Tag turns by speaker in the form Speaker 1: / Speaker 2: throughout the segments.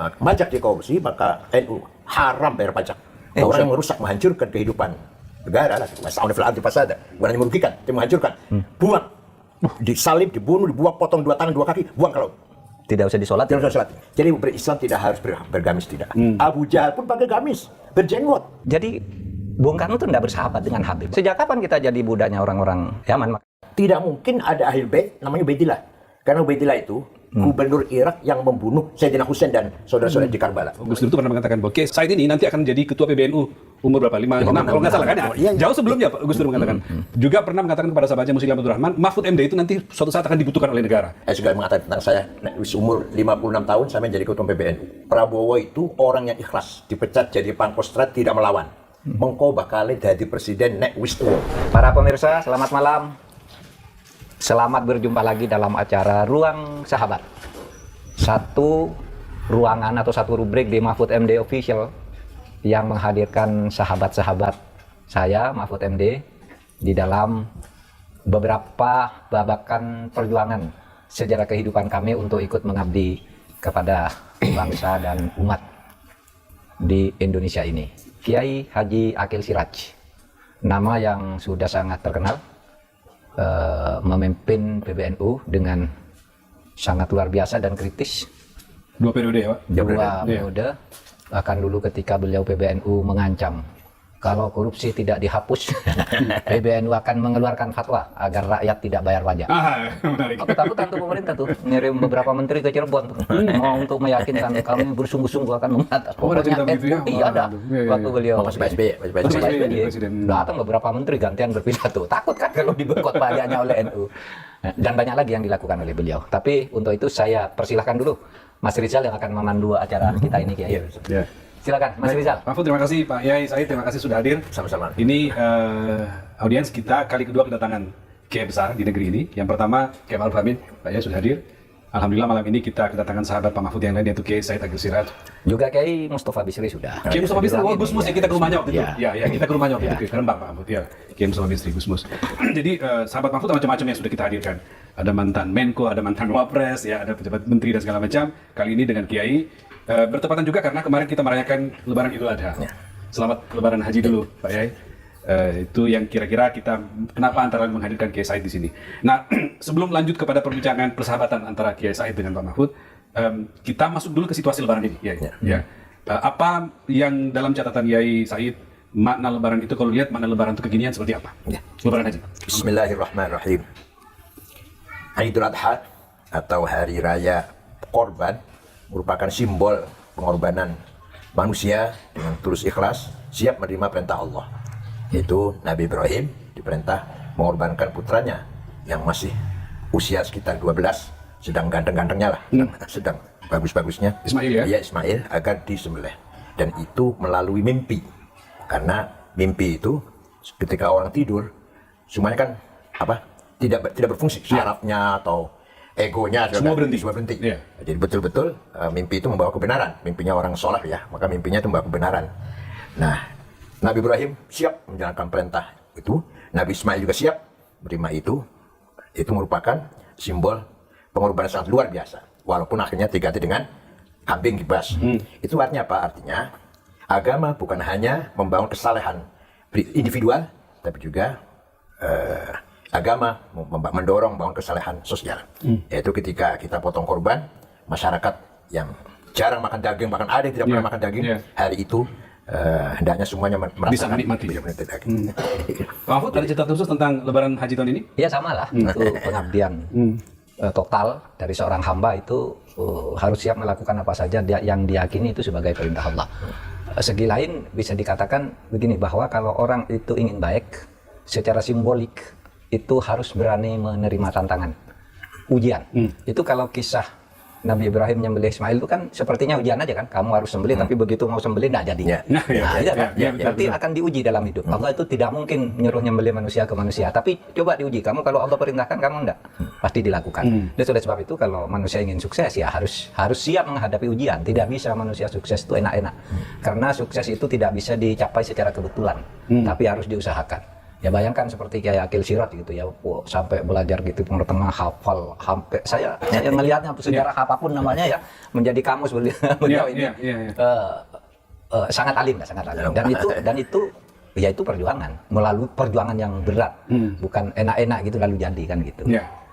Speaker 1: pajak di korupsi, maka NU haram bayar pajak. Orang yang merusak, menghancurkan kehidupan negara lah, masalah fil ardi fasada, bukan hanya merugikan, tapi menghancurkan. Buang, disalib, dibunuh, dibuang, potong 2 tangan 2 kaki, buang ke laut.
Speaker 2: Tidak usah disolat.
Speaker 1: Tidak usah sholat. Jadi berislam tidak harus bergamis, tidak. Abu Jahal pun pakai gamis, berjenggot.
Speaker 2: Jadi Bung Karno itu tidak bersahabat dengan Habib. Sejak kapan kita jadi budaknya orang-orang Yaman?
Speaker 1: Tidak mungkin ada ahli bait namanya Ubaidillah. Karena Ubaidillah itu gubernur Irak yang membunuh Sayyidina Husain dan saudara-saudara di Karbala.
Speaker 3: Gus Dur itu pernah mengatakan bahwa Said ini nanti akan jadi ketua PBNU umur berapa? 5, 6 kalau nggak salah kan ya?
Speaker 1: Iya.
Speaker 3: Jauh sebelumnya Pak Gus Dur mengatakan. Juga pernah mengatakan kepada sahabatnya Muslim Abdul Rahman, Mahfud MD itu nanti suatu saat akan dibutuhkan oleh negara.
Speaker 1: Juga mengatakan tentang saya, umur 56 tahun saya menjadi ketua PBNU. Prabowo itu orang yang ikhlas, dipecat jadi pangkostrat, tidak melawan. Mengko bakal jadi presiden nek wis tuwa.
Speaker 2: Para pemirsa, selamat malam. Selamat berjumpa lagi dalam acara Ruang Sahabat. Satu ruangan atau satu rubrik di Mahfud MD Official yang menghadirkan sahabat-sahabat saya, Mahfud MD, di dalam beberapa babakan perjuangan sejarah kehidupan kami untuk ikut mengabdi kepada bangsa dan umat di Indonesia ini. Kiai Haji Akil Siraj, nama yang sudah sangat terkenal, memimpin PBNU dengan sangat luar biasa dan kritis.
Speaker 3: 2 periode ya Pak?
Speaker 2: 2 periode. Bahkan dulu ketika beliau PBNU mengancam kalau korupsi tidak dihapus, PBNU akan mengeluarkan fatwa agar rakyat tidak bayar pajak.
Speaker 3: Menarik.
Speaker 2: Ketakutan tuh pemerintah tuh ngirim beberapa menteri ke Cirebon tuh, mau untuk meyakinkan kami bersungguh-sungguh akan membatas. Pokoknya iya ada. Waktu beliau
Speaker 1: Mas SBY,
Speaker 2: datang beberapa menteri gantian berpidato. Takut kan kalau dibekot pajaknya oleh NU. Dan banyak lagi yang dilakukan oleh beliau. Tapi untuk itu saya persilahkan dulu Mas Rizal yang akan memandu acara kita ini, Kiai.
Speaker 3: Ya.
Speaker 2: Silakan Mas Rizal.
Speaker 3: Mahfud, terima kasih Pak Yai Said, terima kasih sudah hadir.
Speaker 1: Sama-sama.
Speaker 3: Ini audiens kita kali kedua kedatangan Kiai besar di negeri ini. Yang pertama Kiai Ma'ruf Amin, Pak Yai sudah hadir. Alhamdulillah malam ini kita kedatangan sahabat Pak Mahfud yang lain, yaitu Kiai Said Agil Siraj.
Speaker 2: Juga Kiai Mustafa Bisri sudah.
Speaker 3: Kiai Mustafa Bisri, oh Gus Mus ya, kita ke rumahnya waktu itu.
Speaker 2: Ya.
Speaker 3: Ya, kita ke rumahnya waktu itu, ke Rembang Pak Mahfud ya. Kiai Mustafa Bisri, Gus Mus. Jadi sahabat Mahfud macam-macam yang sudah kita hadirkan. Ada mantan Menko, ada mantan Wapres, ya, ada pejabat menteri dan segala macam. Kali ini dengan Kiai. Bertepatan juga karena kemarin kita merayakan Lebaran Idul Adha. Selamat Lebaran Haji dulu, Pak Yai. Itu yang kira-kira kita kenapa antara lain menghadirkan Kiai Said di sini. Nah, sebelum lanjut kepada perbincangan persahabatan antara Kiai Said dengan Pak Mahfud, kita masuk dulu ke situasi Lebaran ini. Ya. Apa yang dalam catatan Kiai Said makna Lebaran itu, kalau lihat makna Lebaran itu kekinian seperti apa? Lebaran Haji.
Speaker 1: Bismillahirrahmanirrahim. Idul Adha atau Hari Raya Korban merupakan simbol pengorbanan manusia dengan tulus ikhlas siap menerima perintah Allah. Yaitu Nabi Ibrahim diperintah mengorbankan putranya yang masih usia sekitar 12, sedang ganteng-gantengnya lah, sedang bagus-bagusnya,
Speaker 3: Ismail ya?
Speaker 1: Iya, Ismail, agar disembelih. Dan itu melalui mimpi. Karena mimpi itu ketika orang tidur semuanya kan tidak berfungsi, sarafnya atau egonya
Speaker 3: semua berhenti.
Speaker 1: Yeah. Jadi betul-betul mimpi itu membawa kebenaran. Mimpinya orang soleh ya, maka mimpinya itu membawa kebenaran. Nah, Nabi Ibrahim siap menjalankan perintah itu. Nabi Ismail juga siap menerima itu. Itu merupakan simbol pengorbanan sangat luar biasa. Walaupun akhirnya diganti dengan kambing kibas. Itu artinya apa? Artinya agama bukan hanya membangun kesalehan individual, tapi juga agama mendorong bangun kesalehan sosial. Yaitu ketika kita potong korban, masyarakat yang jarang makan daging, bahkan ada yang tidak pernah makan daging, hari itu hendaknya semuanya
Speaker 3: Bisa menikmati.
Speaker 1: daging.
Speaker 3: Pak Mahfud, ada cerita khusus tentang Lebaran Haji tahun ini?
Speaker 2: Ya sama lah, itu pengabdian total dari seorang hamba itu harus siap melakukan apa saja yang diyakini itu sebagai perintah Allah. Segi lain bisa dikatakan begini, bahwa kalau orang itu ingin baik, secara simbolik itu harus berani menerima tantangan, ujian. Itu kalau kisah Nabi Ibrahim nyembelih Ismail itu kan sepertinya ujian aja kan, kamu harus sembelih tapi begitu mau sembelih tidak jadi. Berarti akan diuji dalam hidup. Allah itu tidak mungkin menyuruh nyembelih manusia ke manusia, tapi coba diuji. Kamu kalau Allah perintahkan kamu enggak, pasti dilakukan. Dan oleh sebab itu kalau manusia ingin sukses ya harus siap menghadapi ujian. Tidak bisa manusia sukses itu enak-enak. Karena sukses itu tidak bisa dicapai secara kebetulan, tapi harus diusahakan. Ya bayangkan seperti Kiai Akil Siraj gitu ya, sampai belajar gitu Timur Tengah, hafal sampai saya ngelihatnya sejarah apapun namanya ya menjadi kamus beliau ini sangat alim lah, sangat alim. Dan itu ya itu perjuangan, melalui perjuangan yang berat, bukan enak-enak gitu lalu jadi kan gitu.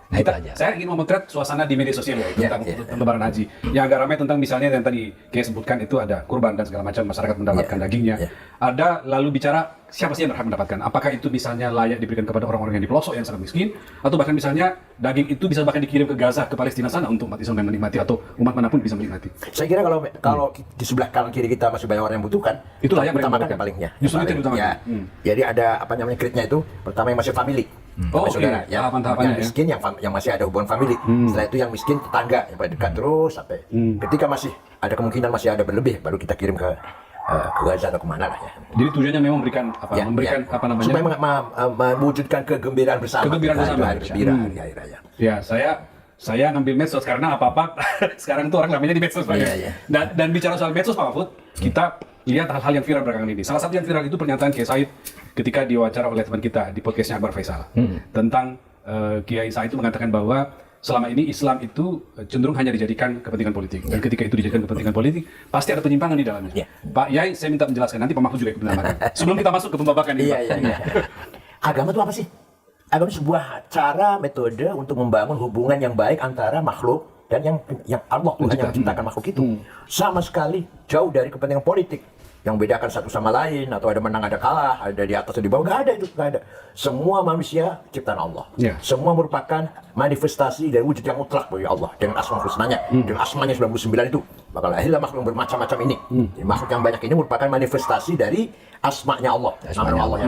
Speaker 2: Nah, itu aja.
Speaker 3: Saya ingin memotret suasana di media sosial ya, tentang Lebaran Haji. Yang agak ramai tentang misalnya yang tadi Kiai sebutkan itu ada kurban dan segala macam, masyarakat mendapatkan dagingnya. Ada lalu bicara siapa sih yang berhak mendapatkan? Apakah itu misalnya layak diberikan kepada orang-orang yang di pelosok yang sangat miskin, atau bahkan misalnya daging itu bisa bahkan dikirim ke Gaza, ke Palestina sana untuk umat Islam yang menikmati atau umat manapun bisa menikmati.
Speaker 1: Saya kira kalau di sebelah kanan kiri kita masih banyak orang yang butuhkan,
Speaker 3: itu layak
Speaker 1: utamakan yang palingnya.
Speaker 3: Justru itu utamakan.
Speaker 1: Jadi ada apa namanya gridnya itu, pertama yang masih family. Saudara, yang miskin yang masih ada hubungan family. Setelah itu yang miskin tetangga yang paling dekat terus sampai ketika masih ada kemungkinan masih ada berlebih baru kita kirim ke Gaza atau kemana lah ya.
Speaker 3: Jadi tujuannya memang memberikan apa namanya?
Speaker 1: Supaya mewujudkan kegembiraan bersama.
Speaker 3: Kegembiraan bersama.
Speaker 1: Hari gembira hari hari raya.
Speaker 3: Ya, saya ngambil medsos karena apa-apa sekarang tuh orang namanya di medsos Pak. Dan bicara soal medsos Pak Mahfud, kita lihat hal-hal yang viral belakangan ini. Salah satu yang viral itu pernyataan Kiai Said ketika diwawancara oleh teman kita di podcastnya Akbar Faisal tentang Kiai Said itu mengatakan bahwa selama ini Islam itu cenderung hanya dijadikan kepentingan politik, dan ketika itu dijadikan kepentingan politik pasti ada penyimpangan di dalamnya. Pak Yai, saya minta menjelaskan, nanti Pak Mahfud juga ikut menambahkan sebelum kita masuk ke pembabakan ini.
Speaker 1: Agama itu apa sih? Agama itu sebuah cara metode untuk membangun hubungan yang baik antara makhluk dan yang Allah Tuhan yang menciptakan makhluk itu. Sama sekali jauh dari kepentingan politik yang bedakan satu sama lain, atau ada menang ada kalah, ada di atas atau di bawah. Nggak ada itu, nggak ada. Semua manusia ciptaan Allah. Semua merupakan manifestasi dari wujud yang mutlak bagi Allah dengan asma husnanya, dengan asmanya 99 itu. Maka lahirlah makhluk yang bermacam-macam ini. Jadi, makhluk yang banyak ini merupakan manifestasi dari asmanya Allah, nama Allah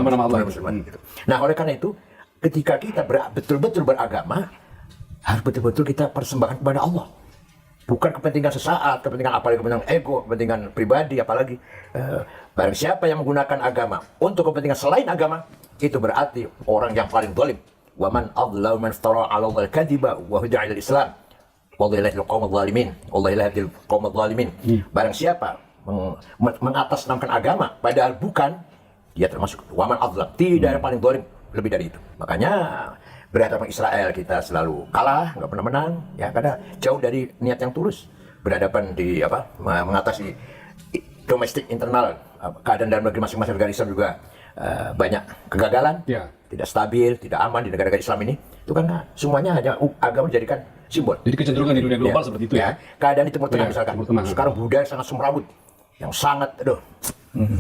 Speaker 1: yang gitu. Nah, oleh karena itu ketika kita betul-betul beragama, harus betul-betul kita persembahkan kepada Allah. Bukan kepentingan sesaat, kepentingan apalagi kepentingan ego, kepentingan pribadi, apalagi barang siapa yang menggunakan agama untuk kepentingan selain agama, itu berarti orang yang paling zalim. Wa man adlamu man iftara 'ala Allahi kadhiba wa hudi'a ilal Islam. Wallahu la yahdil qaumaz zalimin. Wallahu la yahdil qaumaz zalimin. Barang siapa mengatasnamakan agama padahal bukan, dia termasuk wa man adlam. Tidak ada paling zalim lebih dari itu. Makanya berhadapan Israel kita selalu kalah, nggak pernah menang, ya karena jauh dari niat yang tulus. Berhadapan di mengatasi domestik internal, keadaan dalam negeri masing-masing negara Islam juga banyak kegagalan, tidak stabil, tidak aman di negara-negara Islam ini. Itu kan semuanya hanya agama dijadikan simbol.
Speaker 3: Jadi kecenderungan di dunia global seperti itu ya.
Speaker 1: Keadaan di Timur Tengah misalkan, sekarang budaya sangat semrawut, yang sangat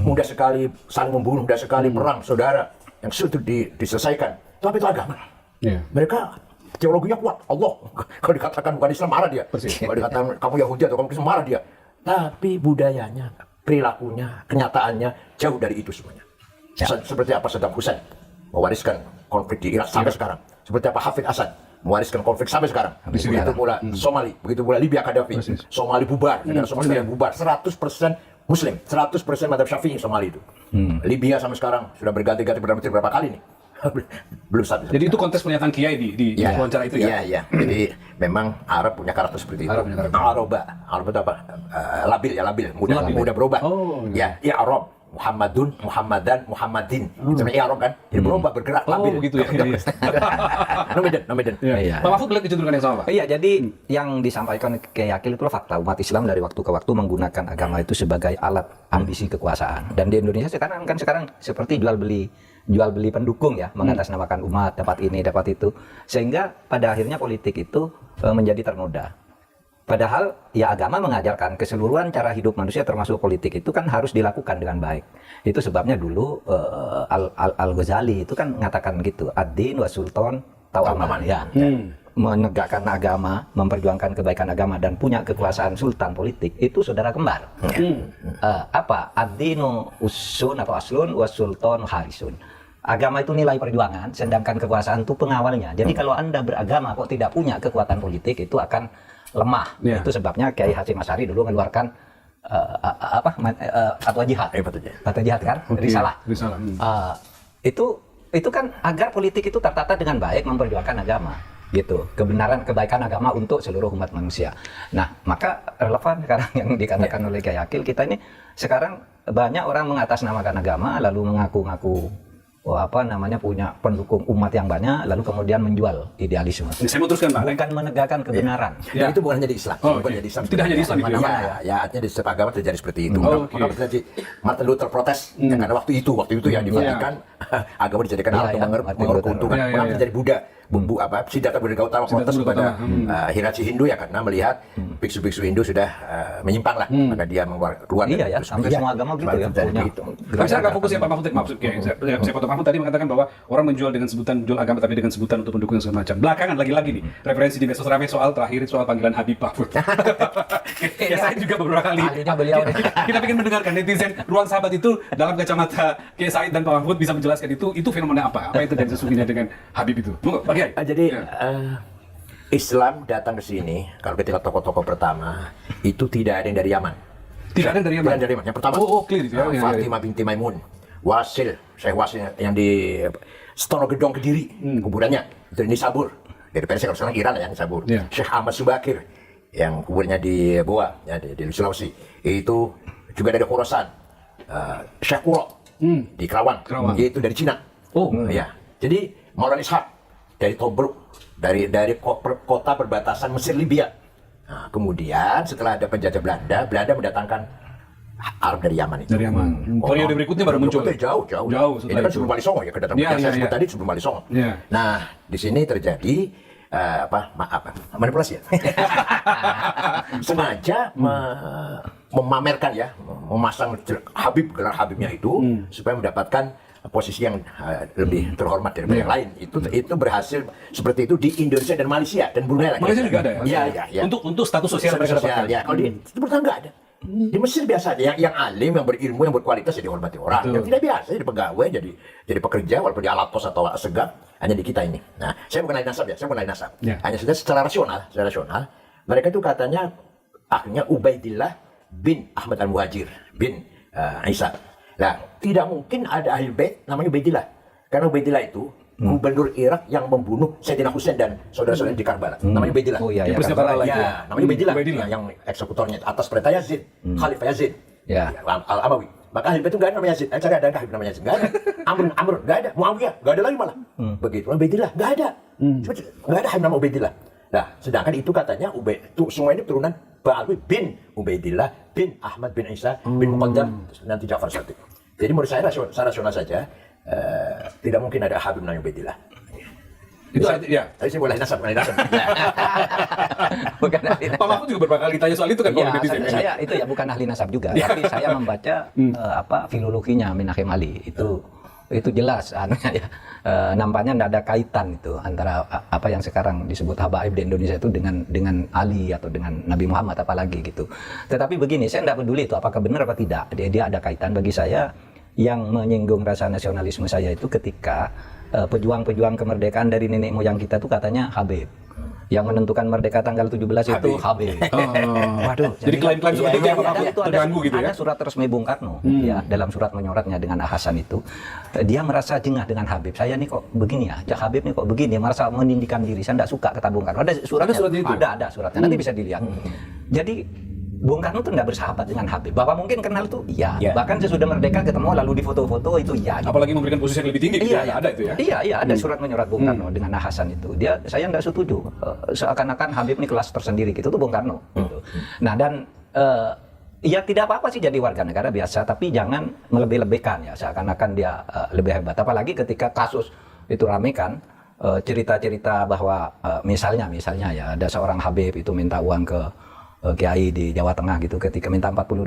Speaker 1: mudah sekali saling membunuh, mudah sekali perang saudara, yang sulit diselesaikan. Tapi itu agama. Mereka teologinya kuat. Allah, kalau dikatakan bukan Islam marah dia. Kalau dikatakan kamu Yahudi atau kamu Kristen marah dia. Tapi budayanya, perilakunya, kenyataannya jauh dari itu semuanya. Seperti apa Saddam Hussein mewariskan konflik di Irak sampai sekarang. Seperti apa Hafid Assad mewariskan konflik sampai sekarang. Begitu pula Somali, begitu pula Libya Gaddafi. Somali bubar, negara Somali bubar. 100% Muslim, 100% madzhab Syafi'i Somali itu. Libya sampai sekarang sudah berganti-ganti berapa kali nih. Belum stabil.
Speaker 3: Jadi itu konteks pernyataan Kiai di wawancara itu ya?
Speaker 1: Iya. Jadi memang Arab punya karakter seperti itu. Arab itu apa? Labil, mudah berubah. Ya, Arab, Muhammadan, Muhammadin. Sebenarnya Arab kan, jadi berubah, bergerak, labil.
Speaker 3: Begitu ya.
Speaker 1: Nomaden.
Speaker 3: Pak Mahfud melihat kecenderungan yang sama, Pak?
Speaker 2: Iya, jadi yang disampaikan Kiai Akil itu fakta. Umat Islam dari waktu ke waktu menggunakan agama itu sebagai alat ambisi kekuasaan. Dan di Indonesia sekarang seperti jual beli pendukung ya, mengatasnamakan umat, dapat ini, dapat itu, sehingga pada akhirnya politik itu menjadi ternoda. Padahal ya agama mengajarkan keseluruhan cara hidup manusia termasuk politik itu kan harus dilakukan dengan baik. Itu sebabnya dulu Al-Ghazali itu kan mengatakan gitu, ad-din wa sultan tau'aman ya. Menegakkan agama, memperjuangkan kebaikan agama dan punya kekuasaan sultan politik itu saudara kembar. Apa? Ad-dinu usun atau aslun wa sultan harisun. Agama itu nilai perjuangan, sedangkan kekuasaan itu pengawalnya. Jadi kalau Anda beragama kok tidak punya kekuatan politik, itu akan lemah. Itu sebabnya Kiai Hasyim Asy'ari dulu mengeluarkan fatwa jihad. Fatwa jihad kan? Risalah. Itu kan agar politik itu tertata dengan baik, memperjuangkan agama. Gitu, kebenaran, kebaikan agama untuk seluruh umat manusia. Nah, maka relevan sekarang yang dikatakan oleh Kiai Akil, kita ini sekarang banyak orang mengatasnamakan agama lalu mengaku-ngaku punya pendukung umat yang banyak, lalu kemudian menjual idealisme.
Speaker 3: Saya mau teruskan Pak.
Speaker 2: Bukan menegakkan kebenaran.
Speaker 3: Ya.
Speaker 1: Dan itu bukan hanya di Islam.
Speaker 3: Oh,
Speaker 1: bukan
Speaker 3: oke.
Speaker 1: hanya di Islam.
Speaker 3: Tidak hanya di Islam itu ya?
Speaker 1: Ya, artinya di setiap agama terjadi seperti itu.
Speaker 3: Oh, oke.
Speaker 1: Maka terjadi Martin Luther protes ya, karena waktu itu ya di Vatikan agama dijadikan alat untuk
Speaker 2: Martin
Speaker 1: mengeruk
Speaker 2: Luther.
Speaker 1: keuntungan.
Speaker 3: Ya, ya,
Speaker 1: Maka
Speaker 3: ya.
Speaker 1: terjadi Buddha. Siddhartha Buddha Gautama protes
Speaker 3: Buddha
Speaker 1: kepada
Speaker 3: Gautama.
Speaker 1: hierarki Hindu ya karena melihat biksu-biksu Hindu sudah menyimpang lah, maka dia keluar.
Speaker 2: Iya ya, hampir semua agama gitu ya, punya
Speaker 3: Tapi saya nggak fokus ya Pak Mahfud. Maksud saya potong Mahfud tadi mengatakan bahwa orang menjual dengan sebutan jual agama tapi dengan sebutan untuk mendukung segala macam. Belakangan lagi-lagi nih referensi di medsos ramai soal panggilan Habib Mahfud. Ya saya juga beberapa kali.
Speaker 2: Ahlinya beliau nih.
Speaker 3: Kita ingin mendengarkan netizen ruang sahabat itu dalam kacamata Kiai Said dan Pak Mahfud bisa menjelaskan itu fenomena apa? Apa yang terjadi sesungguhnya dengan Habib itu? Monggo Pak Kiai.
Speaker 1: Jadi
Speaker 3: Ya.
Speaker 1: Islam datang ke sini, kalau kita lihat tokoh-tokoh pertama, itu tidak ada yang dari Yaman.
Speaker 3: Tidak ada yang dari
Speaker 1: Tidak
Speaker 3: Yaman.
Speaker 1: ada yang dari Yaman. Yang pertama,
Speaker 3: clear itu ya.
Speaker 1: Fatimah binti Maimun, Wasil, Syekh Wasil yang di Stono Gedong Kediri, kuburannya itu di Nisabur. Dari Persia, kalau sekarang Iran ya, Nisabur.
Speaker 3: Ya.
Speaker 1: Syekh Ahmad Subakir, yang kuburnya di Goa, ya, di Sulawesi. Itu juga dari Khorasan. Syekh Kuro, di Kerawang. Itu dari Cina.
Speaker 3: Oh.
Speaker 1: Ya. Jadi Maulana Ishaq dari Tobruk, dari kota perbatasan Mesir Libya. Nah, kemudian setelah ada penjajah Belanda mendatangkan Arab dari Yaman itu.
Speaker 3: Dari Yaman. Periode berikutnya baru muncul.
Speaker 1: Jauh.
Speaker 3: Jauh
Speaker 1: Ini
Speaker 3: setelah
Speaker 1: kan
Speaker 3: itu.
Speaker 1: sebelum Wali Songo ya, kedatangan
Speaker 3: Ya,
Speaker 1: yang saya
Speaker 3: ya,
Speaker 1: sebut
Speaker 3: ya.
Speaker 1: tadi sebelum Wali Songo.
Speaker 3: Ya.
Speaker 1: Nah, di sini terjadi manipulasi ya. Sengaja memamerkan ya, memasang gelar Habibnya itu supaya mendapatkan posisi yang lebih terhormat daripada yang lain. Itu berhasil seperti itu di Indonesia dan Malaysia dan Brunei lagi.
Speaker 3: Malaysia juga ada ya?
Speaker 1: Iya.
Speaker 3: Untuk status sosial
Speaker 1: Status
Speaker 3: mereka
Speaker 1: sosial,
Speaker 3: dapatkan.
Speaker 1: ya. Kalau di Timur Tengah nggak ada. Di Mesir biasa aja, yang alim, yang berilmu, yang berkualitas ya dihormati orang.
Speaker 3: Betul.
Speaker 1: Yang tidak biasa jadi pegawai, jadi pekerja walaupun di alat kos atau segak, hanya di kita ini. Nah, saya bukan ahli nasab ya, saya bukan ahli nasab.
Speaker 3: Ya.
Speaker 1: Hanya saja secara rasional, mereka itu katanya akhirnya Ubaidillah bin Ahmad al-Muhajir bin Isa. Nah, tidak mungkin ada ahli bait namanya Ubaidillah. Karena Ubaidillah itu gubernur Irak yang membunuh Sayyidina Husain dan saudara-saudara di Karbala. Namanya Ubaidillah.
Speaker 2: Oh iya,
Speaker 3: Yang
Speaker 2: ya,
Speaker 3: peristiwa Karbala itu.
Speaker 1: Ya, namanya Ubaidillah.
Speaker 3: Ubaidillah.
Speaker 1: Yang eksekutornya atas perintah Yazid, Khalifah Yazid.
Speaker 2: Ya.
Speaker 1: Al-Amawi. Maka Habib itu nggak ada namanya Yazid. Cari ada Habib namanya Yazid? Nggak ada. Amr nggak ada. Muawiyah nggak ada lagi malah. Begitu. Ubaidillah nggak ada. Nggak ada Habib nama Ubaidillah. Nah, sedangkan itu katanya semua ini turunan Ba'alwi bin Ubaidillah bin Ahmad bin Isa bin Muqaddam nanti Ja'far Shadiq. Jadi menurut saya rasional saja, tidak mungkin ada Habib namanya Ubaidillah.
Speaker 3: Itu ya.
Speaker 1: Tapi saya boleh nasab.
Speaker 2: Bukan ahli
Speaker 3: Pak
Speaker 2: nasab.
Speaker 3: Mahfud juga beberapa kali ditanya soal itu kan
Speaker 2: Ya,
Speaker 3: oleh netizen.
Speaker 2: saya itu ya bukan ahli nasab juga, tapi saya membaca filologinya Menachem Ali itu jelas anunya ya. Nampaknya tidak ada kaitan itu antara apa yang sekarang disebut habaib di Indonesia itu dengan Ali atau dengan Nabi Muhammad apalagi gitu. Tetapi begini, saya tidak peduli itu apakah benar apa tidak. Dia ada kaitan. Bagi saya yang menyinggung rasa nasionalisme saya itu ketika pejuang-pejuang kemerdekaan dari nenek moyang kita itu katanya Habib. Yang menentukan merdeka tanggal 17 itu Habib. Waduh.
Speaker 3: Jadi klaim-klaim seperti itu ya, Pak Mahfud,
Speaker 2: itu
Speaker 3: terganggu gitu ya.
Speaker 2: ada surat resmi Bung Karno ya, dalam surat menyoratnya dengan Hasan itu dia merasa jengah dengan Habib. Saya nih kok begini ya, Habib nih kok begini, merasa meninggikan diri. Saya tidak suka kata Bung Karno. Ada suratnya.
Speaker 3: Ada suratnya itu?
Speaker 2: Ada suratnya. Nanti bisa dilihat. Jadi Bung Karno tuh tidak bersahabat dengan Habib. Bahwa mungkin kenal itu iya. Bahkan sesudah merdeka ketemu lalu di foto-foto itu iya. Gitu.
Speaker 3: Apalagi memberikan posisi yang lebih tinggi gitu
Speaker 2: Iya,
Speaker 3: ya. Ada itu ya.
Speaker 2: Iya, ada surat menyorat Bung Karno dengan Hasan itu. Saya nggak setuju. Seakan-akan Habib ini kelas tersendiri gitu tuh Bung Karno. Gitu. Nah dan ya tidak apa-apa sih jadi warga negara biasa, tapi jangan melebih-lebihkan ya. Seakan-akan dia lebih hebat. Apalagi ketika kasus itu rame kan, cerita-cerita bahwa misalnya ya ada seorang Habib itu minta uang ke Kiai di Jawa Tengah gitu, ketika minta 40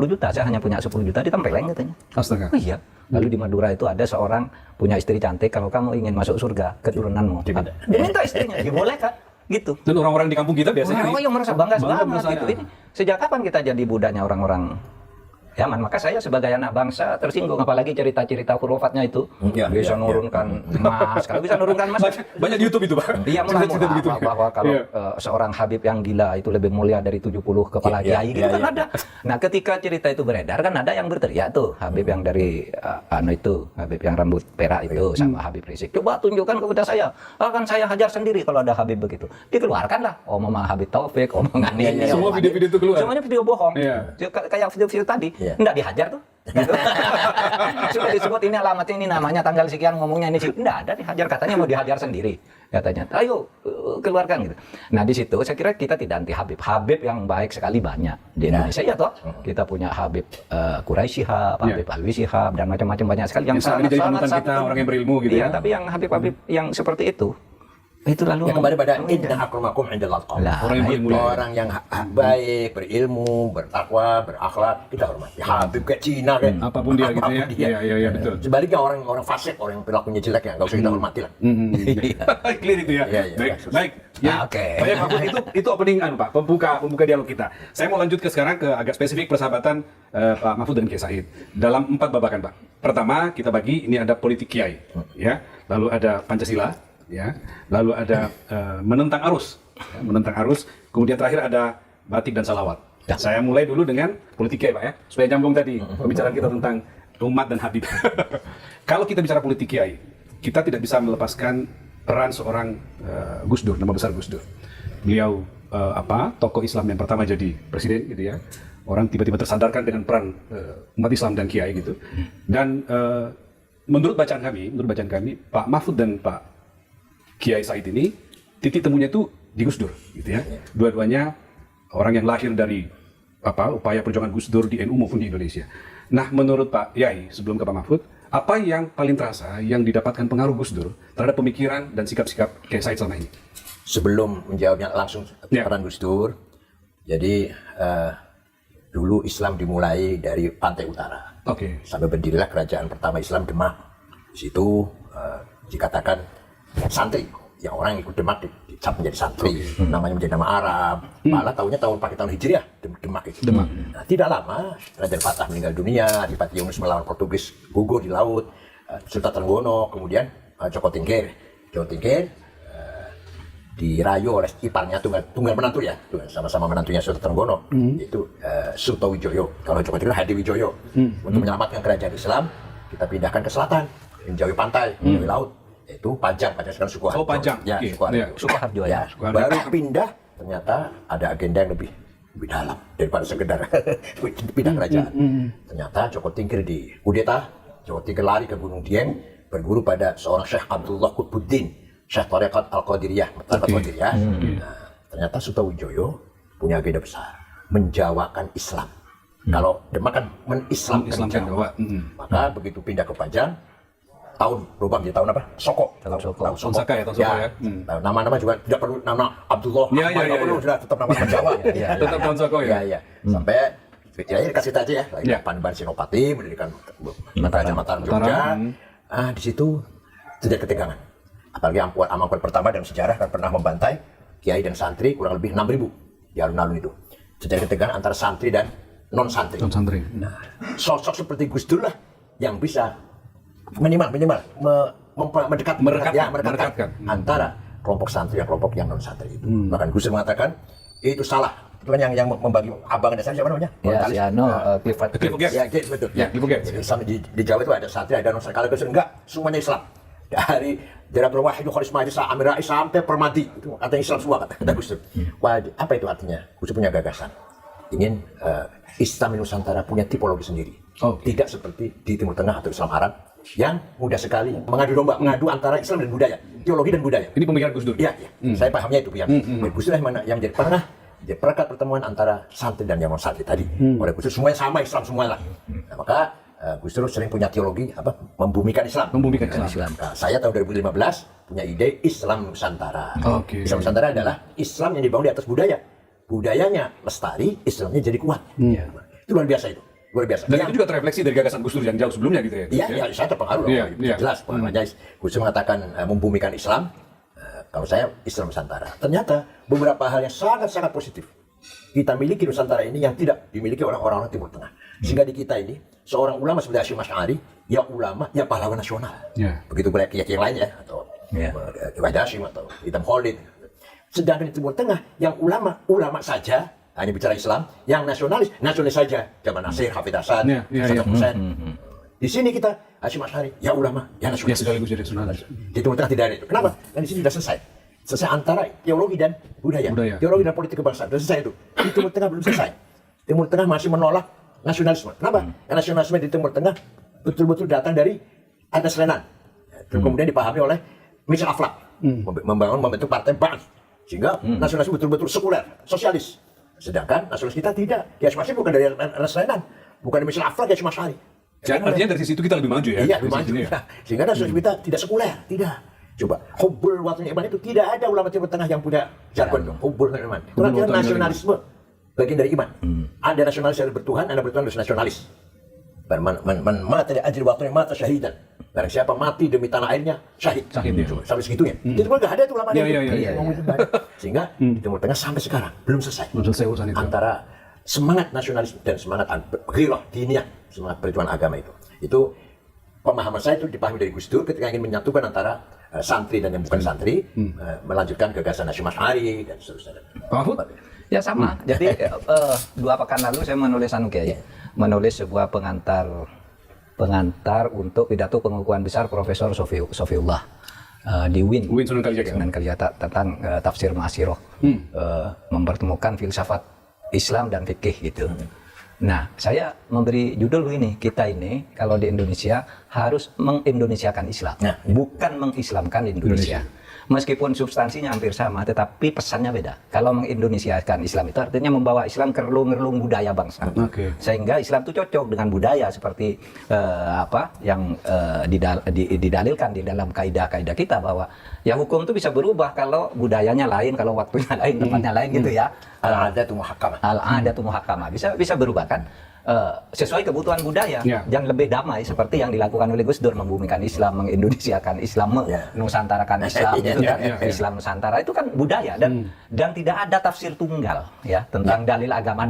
Speaker 2: juta, saya hanya punya 10 juta, ditempeleng katanya.
Speaker 3: Astaga.
Speaker 2: Oh iya. Lalu di Madura itu ada seorang punya istri cantik, kalau kamu ingin masuk surga, keturunanmu. Dia minta istrinya, ya boleh kan? Gitu.
Speaker 3: Dan orang-orang di kampung kita biasanya
Speaker 2: Orang yang merasa bangga banget
Speaker 3: merasa
Speaker 2: gitu.
Speaker 3: ya.
Speaker 2: Ini sejak kapan kita jadi budaknya orang-orang Yaman? Maka saya sebagai anak bangsa tersinggung, apalagi cerita-cerita hurufatnya itu bisa nurunkan emas. Kalau bisa nurunkan emas,
Speaker 3: banyak di YouTube itu, Pak.
Speaker 2: dia
Speaker 3: Cerita-cerita begitu.
Speaker 2: bahwa kalau
Speaker 3: Iya.
Speaker 2: seorang Habib yang gila itu lebih mulia dari 70 kepala kiai gitu kan ada. Nah ketika cerita itu beredar kan ada yang berteriak tuh, Habib yang dari Habib yang rambut perak itu sama Habib Rizik, coba tunjukkan kepada saya, akan saya hajar sendiri kalau ada Habib begitu. Dikeluarkan lah omongan Habib Taufik, omongan ini.
Speaker 3: Semua video-video itu keluar.
Speaker 2: Semuanya video bohong.
Speaker 3: Iya.
Speaker 2: Kayak video-video tadi,
Speaker 1: Iya.
Speaker 2: enggak dihajar tuh. Gitu. Sudah disebut ini alamatnya, ini namanya, tanggal sekian, ngomongnya ini sih. Enggak ada dihajar, katanya mau dihajar sendiri. Katanya, ayo keluarkan gitu. Nah di situ saya kira kita tidak anti Habib. Habib yang baik sekali banyak di Indonesia ya toh. Kita punya Habib Quraisy Shihab, Habib Alwi Shihab dan macam-macam banyak sekali yang
Speaker 3: saat ini jadi panutan kita,
Speaker 2: sangat
Speaker 3: orang yang berilmu gitu
Speaker 2: iya,
Speaker 3: ya.
Speaker 2: tapi yang Habib-Habib yang seperti itu lalu
Speaker 1: Ya kembali pada inna akramakum indallah
Speaker 2: Lah,
Speaker 3: orang yang berilmu.
Speaker 1: orang yang baik, berilmu, bertakwa, berakhlak kita hormati. Habib kayak Cina kayak
Speaker 3: Apapun dia gitu ya.
Speaker 1: apapun dia.
Speaker 3: Iya, betul.
Speaker 1: Sebaliknya orang fasik, orang yang perilakunya jelek ya nggak usah kita hormati lah.
Speaker 3: Clear itu ya.
Speaker 1: Iya,
Speaker 3: Baik. Ya,
Speaker 2: Oke.
Speaker 3: Baik, Mahfud, itu opening Pak, pembuka dialog kita. Saya mau lanjut sekarang ke agak spesifik persahabatan Pak Mahfud dan Kiai Said dalam 4 babakan, Pak. Pertama, kita bagi ini ada politik kiai, ya. Lalu ada Pancasila, ya. Lalu ada menentang arus, kemudian terakhir ada batik dan salawat. Saya mulai dulu dengan politik kiai, Pak, ya, supaya nyambung tadi pembicaraan kita tentang umat dan Habib. Kalau kita bicara politik kiai, kita tidak bisa melepaskan peran seorang Gus Dur, nama besar Gus Dur. Beliau tokoh Islam yang pertama jadi presiden gitu ya. Orang tiba-tiba tersadarkan dengan peran umat Islam dan kiai gitu. Dan menurut bacaan kami, Pak Mahfud dan Pak Kiai Said ini titik temunya itu di Gus Dur gitu ya. Dua-duanya orang yang lahir dari upaya perjuangan Gus Dur di NU maupun di Indonesia. Nah, menurut Pak Yai, sebelum ke Pak Mahfud, apa yang paling terasa yang didapatkan pengaruh Gus Dur terhadap pemikiran dan sikap-sikap Kiai Said selama ini?
Speaker 1: Sebelum menjawabnya langsung peran Gus Dur, jadi dulu Islam dimulai dari pantai utara.
Speaker 3: Oke.
Speaker 1: Sampai berdirilah kerajaan pertama Islam Demak. Di situ dikatakan santri, yang orang yang ikut Demak dicap menjadi santri, namanya menjadi nama Arab. Malah tahunnya pakai tahun Hijriah, Demak itu. Nah, tidak lama Raja Fatah meninggal dunia, Adipati Yunus melawan Portugis gugur di laut, Sultan Trenggono, kemudian Joko Tingkir dirayu oleh iparnya tunggal menantu ya, sama-sama menantunya Sultan Trenggono, yaitu Sutowijoyo. Kalau Joko Tingkir Hadiwijoyo. Untuk menyelamatkan kerajaan Islam, kita pindahkan ke selatan, menjauhi pantai, menjauhi laut, yaitu Pajang sekarang Sukoharjo.
Speaker 3: Oh, Pajang.
Speaker 1: Ya,
Speaker 3: Oke.
Speaker 1: Sukoharjo.
Speaker 2: Sukoharjo ya.
Speaker 1: Baru pindah, ternyata ada agenda yang lebih dalam daripada sekedar pindah kerajaan. Ternyata Joko Tingkir di kudeta, Joko Tingkir lari ke Gunung Dieng, berguru pada seorang Syekh Abdullah Qutbuddin, Syekh Tarekat Al-Qadiriyah. Nah, ternyata Sutowijoyo punya agenda besar, menjawakan Islam. Kalau Demak kan menislamkan Jawa. Maka begitu pindah ke Pajang, tahun berubah menjadi tahun apa? Soko. Tahun
Speaker 3: Saka ya, tahun Soko ya.
Speaker 1: Nama-nama juga tidak perlu nama Abdullah.
Speaker 3: Iya.
Speaker 1: Nggak perlu, sudah tetap nama Jawa.
Speaker 3: Tetap tahun Soko ya.
Speaker 1: Iya. Sampai ya dikasih aja ya. Lagi Panembahan Senopati mendirikan Kerajaan Mataram Jogja. Di situ terjadi ketegangan. Apalagi Amangkurat pertama dalam sejarah kan pernah membantai kiai dan santri kurang lebih 6.000 di alun-alun itu. Terjadi ketegangan antara santri dan non santri. Nah, sosok seperti Gus Dur lah yang bisa minimal mendekatkan antara kelompok santri dan kelompok yang non santri itu. Bahkan Gus Dur mengatakan itu salah. Itu kan yang membagi abang dan saya siapa namanya?
Speaker 2: Ya, si Clifford.
Speaker 1: Ya, betul.
Speaker 3: Ya,
Speaker 1: Di Jawa itu ada santri, ada non santri. Kalau Gus Dur enggak, semuanya Islam. Dari Jaratul Wahid, Kharisma Isa, Amir Rais sampai Permati itu katanya Islam semua kata Gus Dur. Wah, apa itu artinya? Gus Dur punya gagasan. Ingin Islam di Nusantara punya tipologi sendiri. Tidak seperti di Timur Tengah atau Islam Arab yang mudah sekali mengadu antara Islam dan budaya, teologi dan budaya.
Speaker 3: Ini pemikiran Gus Dur.
Speaker 1: Iya. Saya pahamnya itu yang Gus Dur yang jadi perekat pertemuan antara santri dan yang non santri tadi. Oleh Gus Dur semuanya sama Islam semua lah. Nah, maka Gus Dur sering punya teologi membumikan Islam. Nah, saya tahun 2015 punya ide Islam Nusantara. Islam Nusantara adalah Islam yang dibangun di atas budaya. Budayanya lestari, Islamnya jadi kuat. Itu luar biasa itu. Luar biasa.
Speaker 3: Dan itu juga terefleksi dari gagasan Gus Dur yang jauh sebelumnya gitu ya.
Speaker 1: Iya, saya terpengaruh loh. Jelas pengaruhnya. Gus Dur mengatakan membumikan Islam. Kalau saya Islam Nusantara. Ternyata beberapa hal yang sangat-sangat positif kita miliki Nusantara ini yang tidak dimiliki orang-orang Timur Tengah. Sehingga di kita ini seorang ulama seperti Hasyim Asy'ari, ya ulama, ya pahlawan nasional. Begitu banyak kiai yang lain ya, atau Kiai Hasyim atau Hitam Khalid. Sedangkan di Timur Tengah yang ulama saja hanya bicara Islam, yang nasionalis saja. Zaman Nasir, Hafidh Hasan, Saddam Hussein. Di sini kita Hasyim Asy'ari, ya ulama, ya nasionalis.
Speaker 3: Ya sekaligus jadi nasionalis.
Speaker 1: Di Timur Tengah tidak ada itu. Kenapa? Karena di sini sudah selesai. Selesai antara teologi dan budaya. Teologi dan politik kebangsaan sudah selesai itu. Di Timur Tengah belum selesai. Timur Tengah masih menolak nasionalisme. Kenapa? Karena nasionalisme di Timur Tengah betul-betul datang dari atas Lenan. Kemudian dipahami oleh Michel Aflaq, membentuk partai Ba'ath. Sehingga nasionalisme betul-betul sekuler, sosialis. Sedangkan nasionalis kita tidak. Kiai Hasyim Asy'ari bukan dari atas Lenan, bukan dari Michel Aflaq, Kiai Hasyim Asy'ari.
Speaker 3: Artinya dari sisi itu kita lebih maju ya.
Speaker 1: Iya, lebih maju. Ya. Sehingga nasionalisme kita tidak sekuler, tidak. Coba, hubbul watani iman itu tidak ada ulama Timur Tengah yang punya jargon dong. Hubbul watani iman. Itu artinya nasionalisme bagian dari iman. Ada nasionalis yang bertuhan, ada bertuhan harus nasionalis. Man mata di ajri watani mata syahidan. Barang siapa mati demi tanah airnya, syahid.
Speaker 3: Syahid, ya.
Speaker 1: Sampai segitunya. Itu pun nggak ada tuh ulama
Speaker 3: Iya,
Speaker 1: itu.
Speaker 3: iya, iya.
Speaker 1: Ngomong itu nggak ada. Sehingga di Timur Tengah sampai sekarang belum selesai.
Speaker 3: Belum selesai urusan itu.
Speaker 1: Antara semangat nasionalisme dan semangat ghirah diniyah, semangat perjuangan agama itu. Itu pemahaman saya itu dipahami dari Gus Dur ketika ingin menyatukan antara santri dan yang bukan santri, melanjutkan gagasan Hasyim Asy'ari dan seterusnya.
Speaker 3: Pak Mahfud?
Speaker 2: Ya sama. Jadi 2 pekan lalu saya menulis menulis sebuah pengantar untuk pidato pengukuhan besar Profesor Sofiullah di UIN
Speaker 3: Sunan Kalijaga
Speaker 2: tentang tafsir Ma'asyiroh, mempertemukan filsafat Islam dan fikih gitu. Nah, saya memberi judul ini, kita ini kalau di Indonesia harus mengindonesiakan Islam, bukan mengislamkan Indonesia. Meskipun substansinya hampir sama, tetapi pesannya beda. Kalau mengindonesiakan Islam itu artinya membawa Islam ke relung-relung budaya bangsa. Sehingga Islam itu cocok dengan budaya seperti apa yang didalilkan di dalam kaidah-kaidah kita bahwa ya hukum itu bisa berubah kalau budayanya lain, kalau waktunya lain, tempatnya lain gitu ya.
Speaker 1: Al-'adatu muhakkamah.
Speaker 2: Al-'adatu muhakkamah. Bisa berubah kan? Sesuai kebutuhan budaya yang lebih damai seperti yang dilakukan oleh Gus Dur, membumikan Islam, mengindonesiakan Islam, nusantarakan Islam, itu kan Islam Nusantara itu kan budaya dan tidak ada tafsir tunggal ya tentang dalil agama,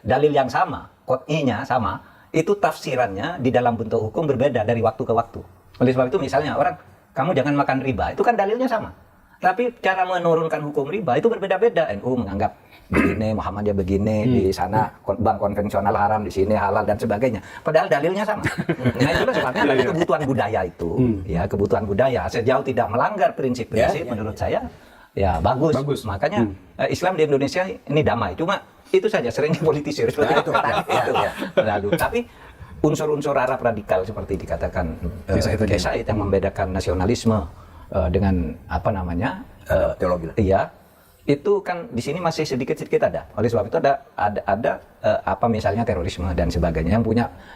Speaker 2: dalil yang sama, kodenya sama, itu tafsirannya di dalam bentuk hukum berbeda dari waktu ke waktu. Oleh sebab itu misalnya orang, kamu jangan makan riba, itu kan dalilnya sama. Tapi cara menurunkan hukum riba itu berbeda-beda. NU menganggap begini, Muhammadiyah begini, di sana bank konvensional haram, di sini halal dan sebagainya. Padahal dalilnya sama. Nah itulah sebabnya kebutuhan budaya itu, ya kebutuhan budaya sejauh tidak melanggar prinsip-prinsip menurut saya ya bagus. Makanya Islam di Indonesia ini damai. Cuma itu saja sering dipolitisir seperti itu. Lalu tapi unsur-unsur Arab radikal seperti dikatakan Kiai Said yang membedakan nasionalisme dengan apa namanya
Speaker 1: teologi.
Speaker 2: Iya, itu kan di sini masih sedikit-sedikit ada. Oleh sebab itu ada apa misalnya terorisme dan sebagainya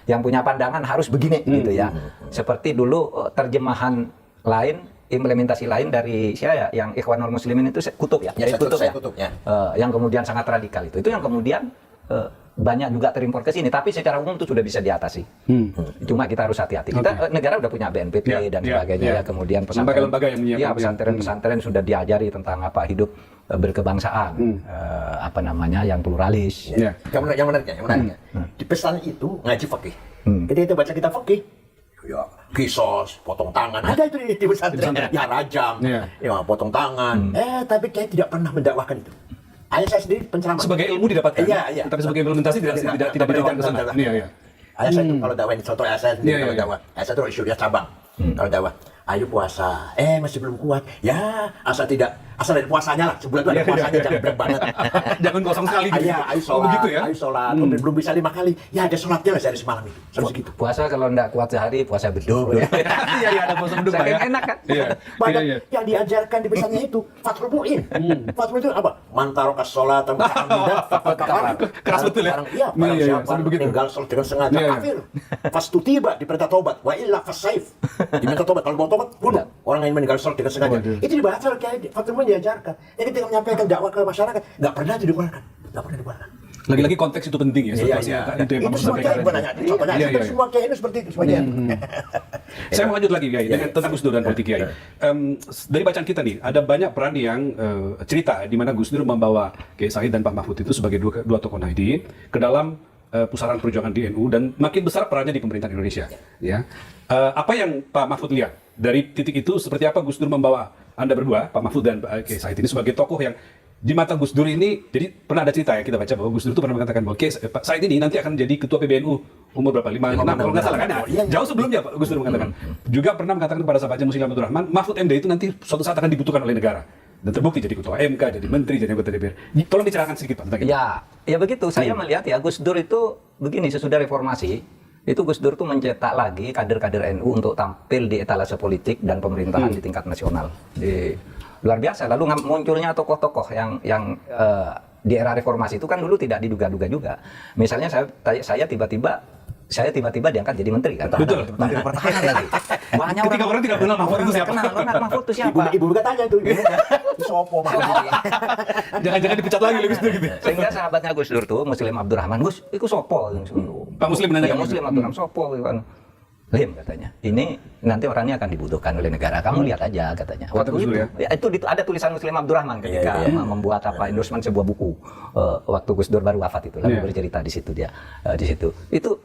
Speaker 2: yang punya pandangan harus begini gitu ya. Seperti dulu terjemahan lain, implementasi lain dari saya yang Ikhwanul Muslimin itu Kutub ya. Kutub ya. Yang kemudian sangat radikal itu yang kemudian banyak juga terimpor ke sini, tapi secara umum itu sudah bisa diatasi. Cuma kita harus hati-hati. Kita negara udah punya BNPB dan sebagainya, kemudian
Speaker 3: lembaga-lembaga yang menyiapkan
Speaker 2: pesantren sudah diajari tentang apa hidup berkebangsaan, apa namanya yang pluralis.
Speaker 1: Yang menariknya, di pesan itu ngaji fikih. Ketika kita baca kitab fikih, ya kisos, potong tangan, ada itu di pesantren, ya rajam, ya potong tangan. Tapi kayak tidak pernah mendakwahkan itu. Ayah saya sendiri penceramah.
Speaker 3: Sebagai ilmu didapatkan, tapi sebagai implementasi tidak dibawa ke sana.
Speaker 1: Ayah saya itu kalau dakwah ini, contoh ayah saya sendiri kalau dakwah. Ayah saya itu isu cabang. Kalau dakwah, ayo puasa, masih belum kuat. Ya, asal dari puasanya lah, sebulan itu ada puasanya, jangan berat banget.
Speaker 3: Jangan kosong sekali gitu.
Speaker 1: Ayo sholat,
Speaker 3: begitu ya?
Speaker 1: Ayo sholat, belum bisa 5 kali. Ya ada sholatnya lah sehari semalam itu, sampai segitu.
Speaker 2: Puasa kalau enggak kuat sehari, puasa beduk.
Speaker 3: Iya, ada puasa beduk ya.
Speaker 2: Enak kan?
Speaker 1: Banyak yang diajarkan di pesannya itu, Fathul Mu'in. Fathul Mu'in itu apa? Mantarokas sholat,
Speaker 3: keras betul ya?
Speaker 1: Iya, barang siapa meninggal sholat dengan sengaja, kafir. Fastu tiba diperintah tobat, wa illa fasaif. Diminta tobat, kalau mau tobat, bunuh. Orang yang meninggal sholat dengan sengaja. Itu dibahas oleh Fathul Mu'in diajarkan. Jadi ketika menyampaikan dakwah ke masyarakat, nggak pernah itu dikeluarkan.
Speaker 3: Lagi-lagi konteks itu penting ya.
Speaker 1: Itu yang semua kiai banyak. Contohnya, semua kiai itu seperti itu semuanya.
Speaker 3: Saya mau lanjut lagi Kiai dengan tentang Gus Dur dan politik Kiai. Dari bacaan kita nih, ada banyak peran yang cerita di mana Gus Dur membawa Kiai Said dan Pak Mahfud itu sebagai dua tokoh Nahdien ke dalam pusaran perjuangan di NU dan makin besar perannya di pemerintahan Indonesia. Ya, apa yang Pak Mahfud lihat dari titik itu? Seperti apa Gus Dur membawa Anda berdua, Pak Mahfud dan Kiai Said ini sebagai tokoh yang di mata Gus Dur ini, jadi pernah ada cerita ya kita baca bahwa Gus Dur itu pernah mengatakan bahwa Pak Said ini nanti akan jadi ketua PBNU umur berapa? 5, 6 kalau nggak salah kan? Jauh sebelumnya Pak Gus Dur mengatakan. Juga pernah mengatakan kepada sahabatnya Muslim Abdul Rahman, Mahfud MD itu nanti suatu saat akan dibutuhkan oleh negara. Dan terbukti jadi ketua MK, jadi menteri, jadi anggota DPR. Tolong dicerahkan sedikit Pak tentang itu.
Speaker 2: Ya begitu. Saya melihat ya Gus Dur itu begini, sesudah reformasi itu Gus Dur tuh mencetak lagi kader-kader NU untuk tampil di etalase politik dan pemerintahan di tingkat nasional. Luar biasa. Lalu munculnya tokoh-tokoh yang di era reformasi itu kan dulu tidak diduga-duga juga. Misalnya saya tiba-tiba diangkat jadi menteri kan.
Speaker 3: Betul.
Speaker 2: Menteri Pertahanan lagi. Banyak
Speaker 3: Ketika orang tidak kenal Mahfud itu siapa?
Speaker 2: Kenal, Mahfud itu siapa?
Speaker 1: Ibu juga tanya tuh, sopo
Speaker 3: Jangan-jangan dipecat lagi oleh Gus Dur gitu.
Speaker 2: Sehingga sahabatnya Gus Dur tuh Muslim Abdurrahman, Gus, itu sopo.
Speaker 3: Pak Muslim menanyakan
Speaker 2: Ya, Muslim Abdurrahman sopo gitu kan. Lim katanya, ini nanti orangnya akan dibutuhkan oleh negara. Kamu lihat aja katanya.
Speaker 3: Kata Gus Dur ya?
Speaker 2: Itu ada tulisan Muslim Abdurrahman ketika membuat endorsement sebuah buku waktu Gus Dur baru wafat itu. Lalu bercerita di situ dia di situ.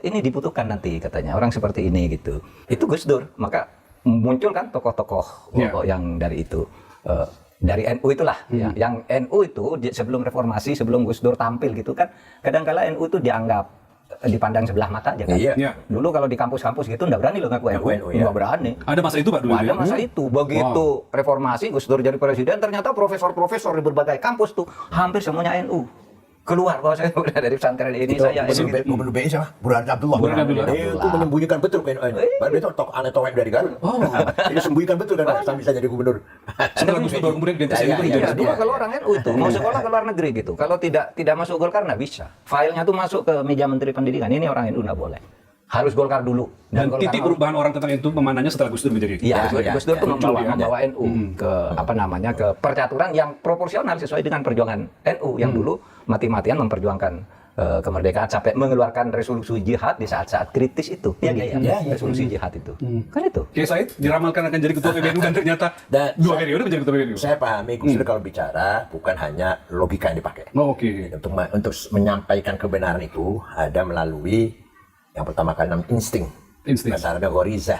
Speaker 2: Ini dibutuhkan nanti katanya orang seperti ini gitu. Itu Gus Dur. Maka muncul kan tokoh-tokoh yang dari itu. Dari NU itulah, yang NU itu sebelum reformasi, sebelum Gus Dur tampil gitu kan, kadang-kala NU itu dianggap dipandang sebelah mata aja kan.
Speaker 1: Iya.
Speaker 2: Dulu kalau di kampus-kampus gitu nggak berani loh ngaku NU, nggak berani.
Speaker 3: Ada masa itu Pak dulu.
Speaker 2: Ada masa itu. Begitu reformasi Gus Dur jadi presiden, ternyata profesor-profesor di berbagai kampus tuh hampir semuanya NU. Keluar bahwa saya udah dari pesantren ini saya
Speaker 1: Gubernur BI siapa? Burhan Abdullah. Itu menyembunyikan betul kan. Baru itu tok aneh towek dari Garut. Itu sembunyikan betul kan sampai bisa jadi gubernur.
Speaker 3: Setelah Gus Dur kemudian ganti saya itu
Speaker 2: Iya,
Speaker 3: jadi
Speaker 2: dulu kalau orang NU itu mau sekolah ke luar negeri gitu. Kalau tidak masuk Golkar nggak bisa. Filenya tuh masuk ke meja Menteri Pendidikan. Ini orang NU nggak boleh. Harus Golkar dulu.
Speaker 3: Dan titik perubahan orang tentang itu memandangnya setelah Gus Dur menjadi.
Speaker 2: Iya, Gus Dur tuh membawa NU ke ke percaturan yang proporsional sesuai dengan perjuangan NU yang dulu mati-matian memperjuangkan kemerdekaan sampai mengeluarkan resolusi jihad di saat-saat kritis itu. Resolusi jihad itu. Kan itu.
Speaker 3: Kiai Said diramalkan akan jadi ketua PBNU dan ternyata 2 periode menjadi ketua PBNU.
Speaker 1: Saya pahami Gus Dur kalau bicara bukan hanya logika yang dipakai.
Speaker 3: Oke.
Speaker 1: Untuk menyampaikan kebenaran itu ada melalui yang pertama kali namanya insting. Bahasa Arabnya ghoriza.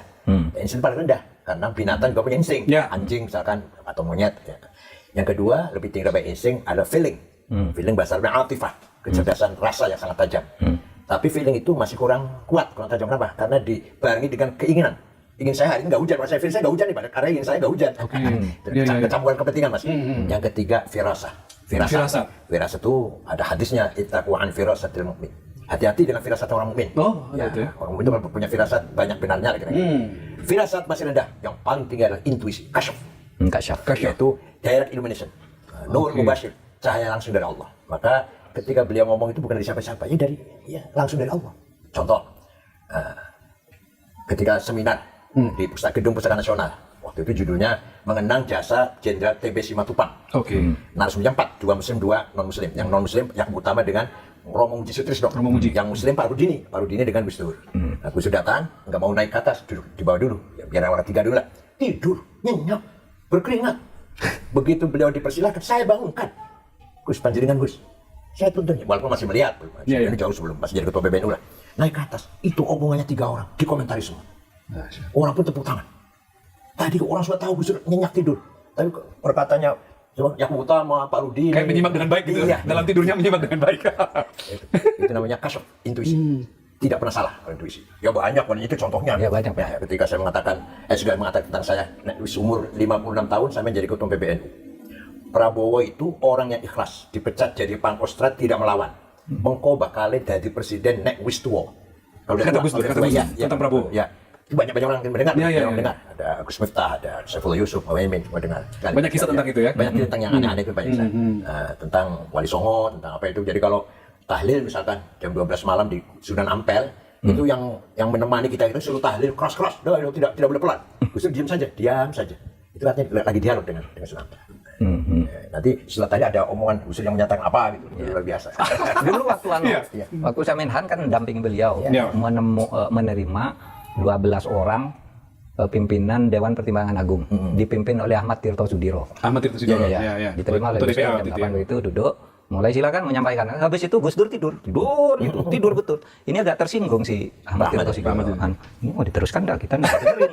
Speaker 1: Insting paling rendah karena binatang juga punya insting. Anjing misalkan atau monyet. Yang kedua lebih tinggi dari insting ada feeling. Feeling bahasa Arabnya atifah, kecerdasan rasa yang sangat tajam. Tapi feeling itu masih kurang tajam. Kenapa? Karena dibarengi dengan keinginan. Ingin saya hari ini nggak hujan, saya feeling saya nggak hujan nih, karena ingin saya nggak hujan. Kecampuran kepentingan mas. Yang ketiga firasah. Firasah itu ada hadisnya ittaqu an firasatil mu'min. Hati-hati dengan firasat orang mukmin. Orang mukmin itu punya firasat banyak benarnya kira-kira. Firasat masih rendah, yang paling tinggi adalah intuisi, kasyaf. Yaitu direct illumination. Nur mubashir, cahaya langsung dari Allah. Maka ketika beliau ngomong itu bukan dari siapa-siapa, langsung dari Allah. Contoh, ketika seminar di Gedung Pustaka Nasional, waktu itu judulnya mengenang jasa Jenderal TB Simatupang. Narasumbernya 4, 2 muslim, 2 non muslim. Yang non muslim yang utama dengan Romo Muji Sutrisno. Yang muslim Pak Rudini dengan Gus Dur. Nah, Gus Dur datang, nggak mau naik ke atas, duduk di bawah dulu. Biar orang 3 dulu lah. Tidur, nyenyak, berkeringat. Begitu beliau dipersilahkan, saya bangunkan. Gus, panjenengan Gus. Saya tuntun, walaupun masih melihat. Ini jauh sebelum masih jadi ketua PBNU lah. Naik ke atas, itu omongannya 3 orang, dikomentari semua. Orang pun tepuk tangan. Tadi orang sudah tahu Gus Dur nyenyak tidur. Tapi perkataannya Yakub Utama, Pak Rudi.
Speaker 3: Kayak menyimak dengan baik gitu. Dalam tidurnya menyimak dengan baik.
Speaker 1: Itu namanya kasyaf, intuisi. Tidak pernah salah kalau intuisi. Ya banyak, itu contohnya.
Speaker 2: Ya banyak.
Speaker 1: Ketika saya mengatakan tentang saya, umur 56 tahun saya menjadi ketua PBNU. Prabowo itu orang yang ikhlas, dipecat jadi pangkostrat, tidak melawan. Mengko bakal jadi presiden nek wis tuwa. Kalau
Speaker 3: Kata Gus Dur tentang Prabowo.
Speaker 1: Ya. Banyak orang yang mendengar, mendengar. Ada Agus Miftah, ada Saifullah Yusuf, Muhammad mendengar.
Speaker 3: Banyak kisah tentang itu ya.
Speaker 1: Banyak kisah tentang yang aneh-aneh itu banyak. Tentang Wali Songo, tentang apa itu. Jadi kalau tahlil misalkan jam 12 malam di Sunan Ampel, itu yang menemani kita itu suruh tahlil keras-keras, tidak boleh pelan. Gus Dur diam saja. Itu artinya lagi dialog dengan Sunan Ampel. Nanti setelah tadi ada omongan Gus Dur yang menyatakan apa gitu, luar biasa.
Speaker 2: Dulu waktu saya Menhan kan mendampingi beliau menerima 12 orang pimpinan Dewan Pertimbangan Agung dipimpin oleh Ahmad Tirto Sudiro.
Speaker 3: Ya.
Speaker 2: Diterima oleh Gus Dur jam 8 itu duduk. Mulai silakan menyampaikan. Habis itu Gus Dur tidur betul. Ini agak tersinggung si Ahmad Tirto Sudiro. Ini mau diteruskan enggak? Kita enggak dengerin.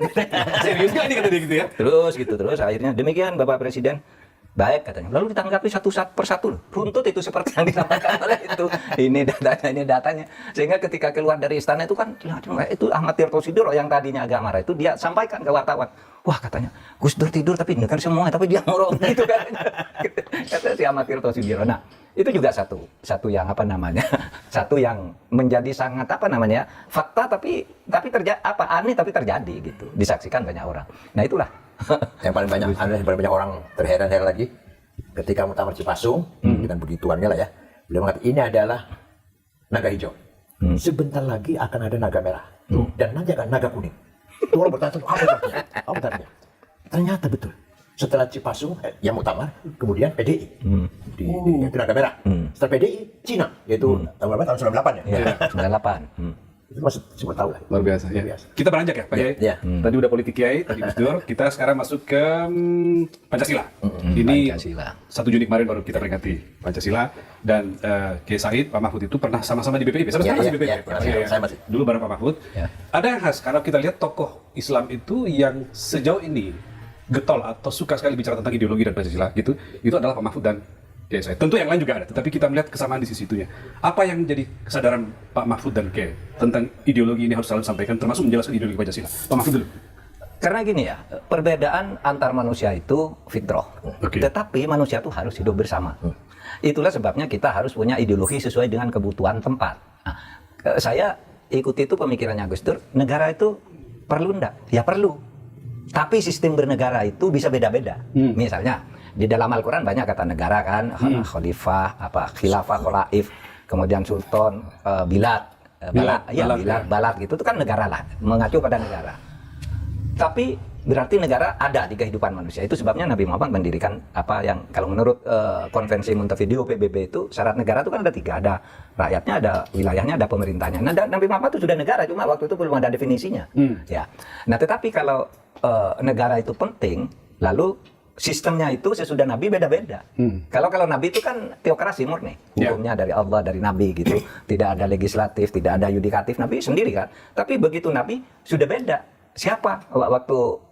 Speaker 3: Serius enggak ini kata dia gitu ya?
Speaker 2: Terus akhirnya demikian Bapak Presiden. Baik katanya. Lalu ditanggapi satu persatu loh. Runtut itu seperti yang disampaikan oleh itu. Ini datanya. Sehingga ketika keluar dari istana itu kan, itu Ahmad Tirto Siduro yang tadinya agak marah itu dia sampaikan ke wartawan. Wah katanya, Gus Dur tidur tapi dengar semua, tapi dia ngorok gitu katanya. Kata si Ahmad Tirto Siduro. Nah, itu juga satu yang apa namanya? Satu yang menjadi sangat apa namanya? Fakta tapi aneh tapi terjadi gitu. Disaksikan banyak orang. Nah, itulah
Speaker 1: Yang paling banyak orang terheran-heran lagi ketika Muktamar Cipasung dengan begituannya lah ya. Beliau mengatakan ini adalah naga hijau. Sebentar lagi akan ada naga merah dan nanti akan naga kuning. Itu orang bertanya, apa artinya? Ternyata betul. Setelah Cipasung, yang Muktamar, kemudian PDI di itu naga merah. Setelah PDI, Cina, yaitu tahun berapa? Tahun 98 ya?
Speaker 2: ya, 98.
Speaker 1: Itu masih semua tahu lah.
Speaker 3: Luar biasa ya.
Speaker 1: Biasa.
Speaker 3: Kita beranjak ya Pak Kiai.
Speaker 1: Ya.
Speaker 3: Tadi udah politik Kiai, tadi Gus Dur. Kita sekarang masuk ke Pancasila. Ini
Speaker 2: Pancasila.
Speaker 3: 1 Juni kemarin baru kita peringati Pancasila dan Kiai Said, Pak Mahfud itu pernah sama-sama di BPIP. Sampai sekarang masih BPIP.
Speaker 1: Saya masih.
Speaker 3: Dulu bareng Pak Mahfud.
Speaker 2: Ya.
Speaker 3: Ada yang khas kalau kita lihat tokoh Islam itu yang sejauh ini getol atau suka sekali bicara tentang ideologi dan Pancasila gitu, itu adalah Pak Mahfud dan Kiai Said. Tentu yang lain juga ada, tetapi kita melihat kesamaan di sisi itunya. Apa yang jadi kesadaran Pak Mahfud dan Kiai tentang ideologi ini harus selalu disampaikan, termasuk menjelaskan ideologi Pancasila? Pak Mahfud dulu.
Speaker 2: Karena gini ya, perbedaan antar manusia itu fitrah.
Speaker 3: Oke.
Speaker 2: Tetapi manusia itu harus hidup bersama. Itulah sebabnya kita harus punya ideologi sesuai dengan kebutuhan tempat. Nah, saya ikuti itu pemikirannya Gus Dur, negara itu perlu enggak? Ya perlu. Tapi sistem bernegara itu bisa beda-beda. Misalnya, di dalam Al-Quran banyak kata negara kan, khalifah, khilafah, kholaif, kemudian sultan, bilad, balad gitu, itu kan negara lah, mengacu pada negara. Tapi berarti negara ada di kehidupan manusia. Itu sebabnya Nabi Muhammad mendirikan apa yang kalau menurut konvensi Montevideo PBB itu syarat negara itu kan ada 3, ada rakyatnya, ada wilayahnya, ada pemerintahnya. Nah, Nabi Muhammad itu sudah negara, cuma waktu itu belum ada definisinya. Ya. Nah, tetapi kalau negara itu penting, lalu sistemnya itu sesudah Nabi beda-beda. Kalau Nabi itu kan teokrasi murni, hukumnya dari Allah, dari Nabi gitu. Tidak ada legislatif, tidak ada yudikatif, Nabi sendiri kan. Tapi begitu Nabi sudah beda. Siapa?